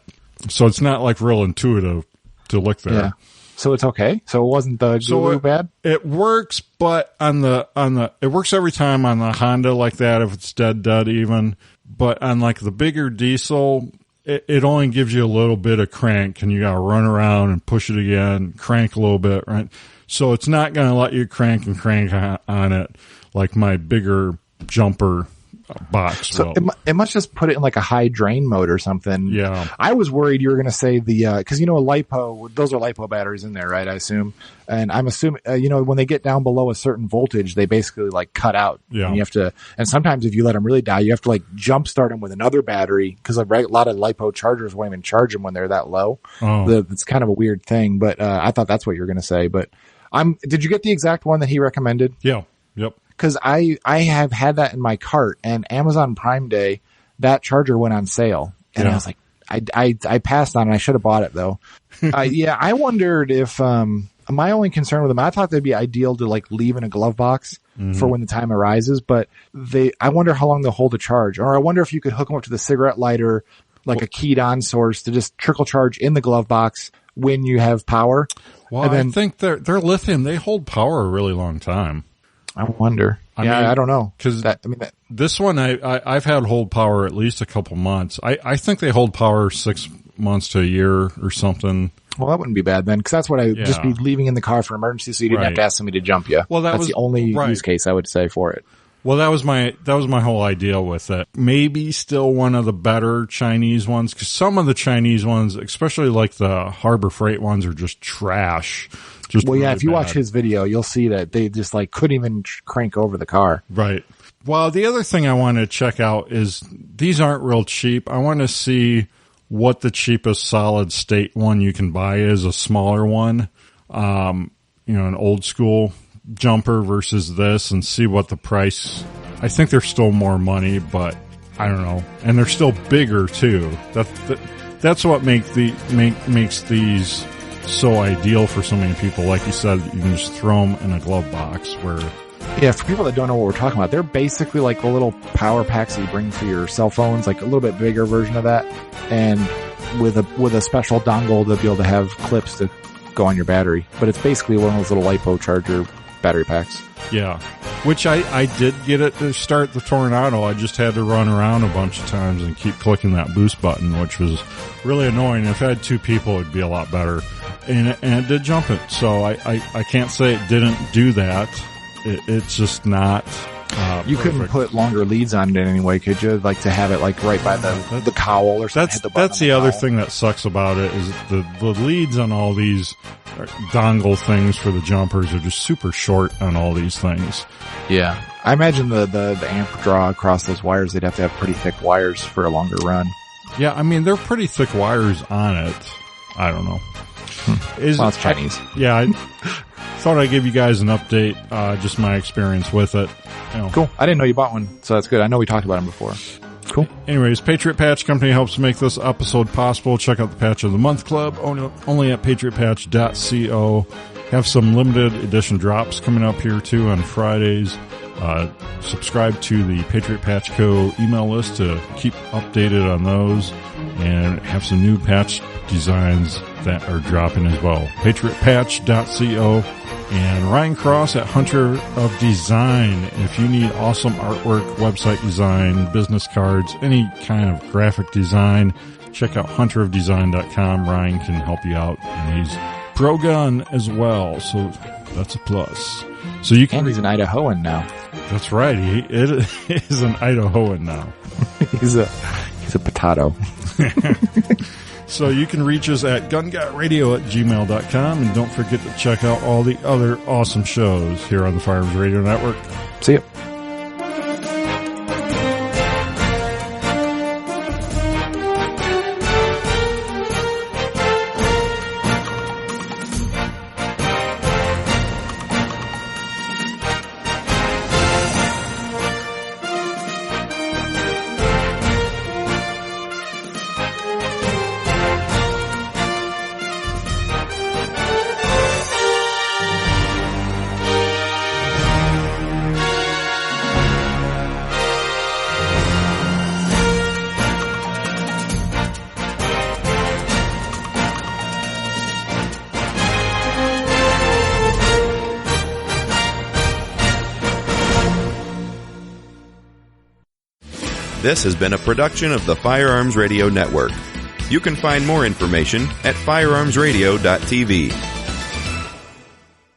[SPEAKER 2] So it's not like real intuitive to look there. Yeah.
[SPEAKER 3] So it's okay. So it wasn't the Gulu bad?
[SPEAKER 2] It works, but it works every time on the Honda like that if it's dead even. But on like the bigger diesel, it only gives you a little bit of crank, and you got to run around and push it again, crank a little bit, right? So it's not going to let you crank on it like my bigger jumper box.
[SPEAKER 3] So it must just put it in like a high drain mode or something.
[SPEAKER 2] Yeah.
[SPEAKER 3] I was worried you were going to say cause a LiPo, those are LiPo batteries in there, right? I assume. And I'm assuming, when they get down below a certain voltage, they basically like cut out.
[SPEAKER 2] Yeah.
[SPEAKER 3] And you have to, and sometimes if you let them really die, you have to like jump start them with another battery. Cause a lot of LiPo chargers won't even charge them when they're that low.
[SPEAKER 2] Oh.
[SPEAKER 3] It's kind of a weird thing, but, I thought that's what you were going to say, but did you get the exact one that he recommended?
[SPEAKER 2] Yeah. Yep.
[SPEAKER 3] Cause I have had that in my cart, and Amazon Prime Day, that charger went on sale, and I was like, I passed on it. I should have bought it though. I wondered if, my only concern with them, I thought they'd be ideal to like leave in a glove box for when the time arises, but I wonder how long they'll hold a charge, or I wonder if you could hook them up to the cigarette lighter, like a keyed on source to just trickle charge in the glove box when you have power.
[SPEAKER 2] Well, and then, I think they're lithium. They hold power a really long time.
[SPEAKER 3] I wonder. I don't know.
[SPEAKER 2] Cause this one, I've had hold power at least a couple months. I think they hold power 6 months to a year or something.
[SPEAKER 3] Well, that wouldn't be bad then, because that's what I would just be leaving in the car for an emergency, so you didn't have to ask somebody to jump you.
[SPEAKER 2] Well,
[SPEAKER 3] that's the only use case I would say for it.
[SPEAKER 2] Well, that was my whole idea with it. Maybe still one of the better Chinese ones, because some of the Chinese ones, especially like the Harbor Freight ones, are just trash. Really
[SPEAKER 3] if you
[SPEAKER 2] bad.
[SPEAKER 3] watch his video, you'll see that they just like couldn't even crank over the car.
[SPEAKER 2] Right. Well, the other thing I want to check out is these aren't real cheap. I want to see what the cheapest solid state one you can buy is, a smaller one, an old school jumper versus this, and see what the price. I think they're still more money, but I don't know. And they're still bigger too. That's what makes these so ideal for so many people. Like you said, you can just throw them in a glove box where...
[SPEAKER 3] Yeah, for people that don't know what we're talking about, they're basically like the little power packs that you bring for your cell phones, like a little bit bigger version of that, and with a special dongle to be able to have clips to go on your battery. But it's basically one of those little LiPo charger battery packs.
[SPEAKER 2] Yeah, which I did get it to start the Tornado. I just had to run around a bunch of times and keep clicking that boost button, which was really annoying. If I had two people, it'd be a lot better. And it did jump it, so I can't say it didn't do that. It's just not.
[SPEAKER 3] You couldn't put longer leads on it anyway, could you? Like to have it like right by the cowl or something.
[SPEAKER 2] That's the other thing that sucks about it is the leads on all these dongle things for the jumpers are just super short on all these things.
[SPEAKER 3] Yeah, I imagine the amp draw across those wires, they'd have to have pretty thick wires for a longer run.
[SPEAKER 2] Yeah, I mean they're pretty thick wires on it. I don't know.
[SPEAKER 3] Well, it's Chinese.
[SPEAKER 2] I thought I'd give you guys an update, just my experience with it.
[SPEAKER 3] Cool. I didn't know you bought one, so that's good. I know we talked about them before. Cool.
[SPEAKER 2] Anyways, Patriot Patch Company helps make this episode possible. Check out the Patch of the Month Club, only at patriotpatch.co. Have some limited edition drops coming up here, too, on Fridays. Subscribe to the Patriot Patch Co. email list to keep updated on those, and have some new patch designs that are dropping as well. patriotpatch.co. And Ryan Cross at Hunter of Design. If you need awesome artwork, website design, business cards, any kind of graphic design, check out hunterofdesign.com. Ryan can help you out, and he's pro-gun as well, so that's a plus. So you can.
[SPEAKER 3] And he's an Idahoan now.
[SPEAKER 2] That's right. He is an Idahoan now.
[SPEAKER 3] he's a potato.
[SPEAKER 2] So you can reach us at gunguyradio@gmail.com, and don't forget to check out all the other awesome shows here on the Firearms Radio Network.
[SPEAKER 3] See ya.
[SPEAKER 1] This has been a production of the Firearms Radio Network. You can find more information at firearmsradio.tv.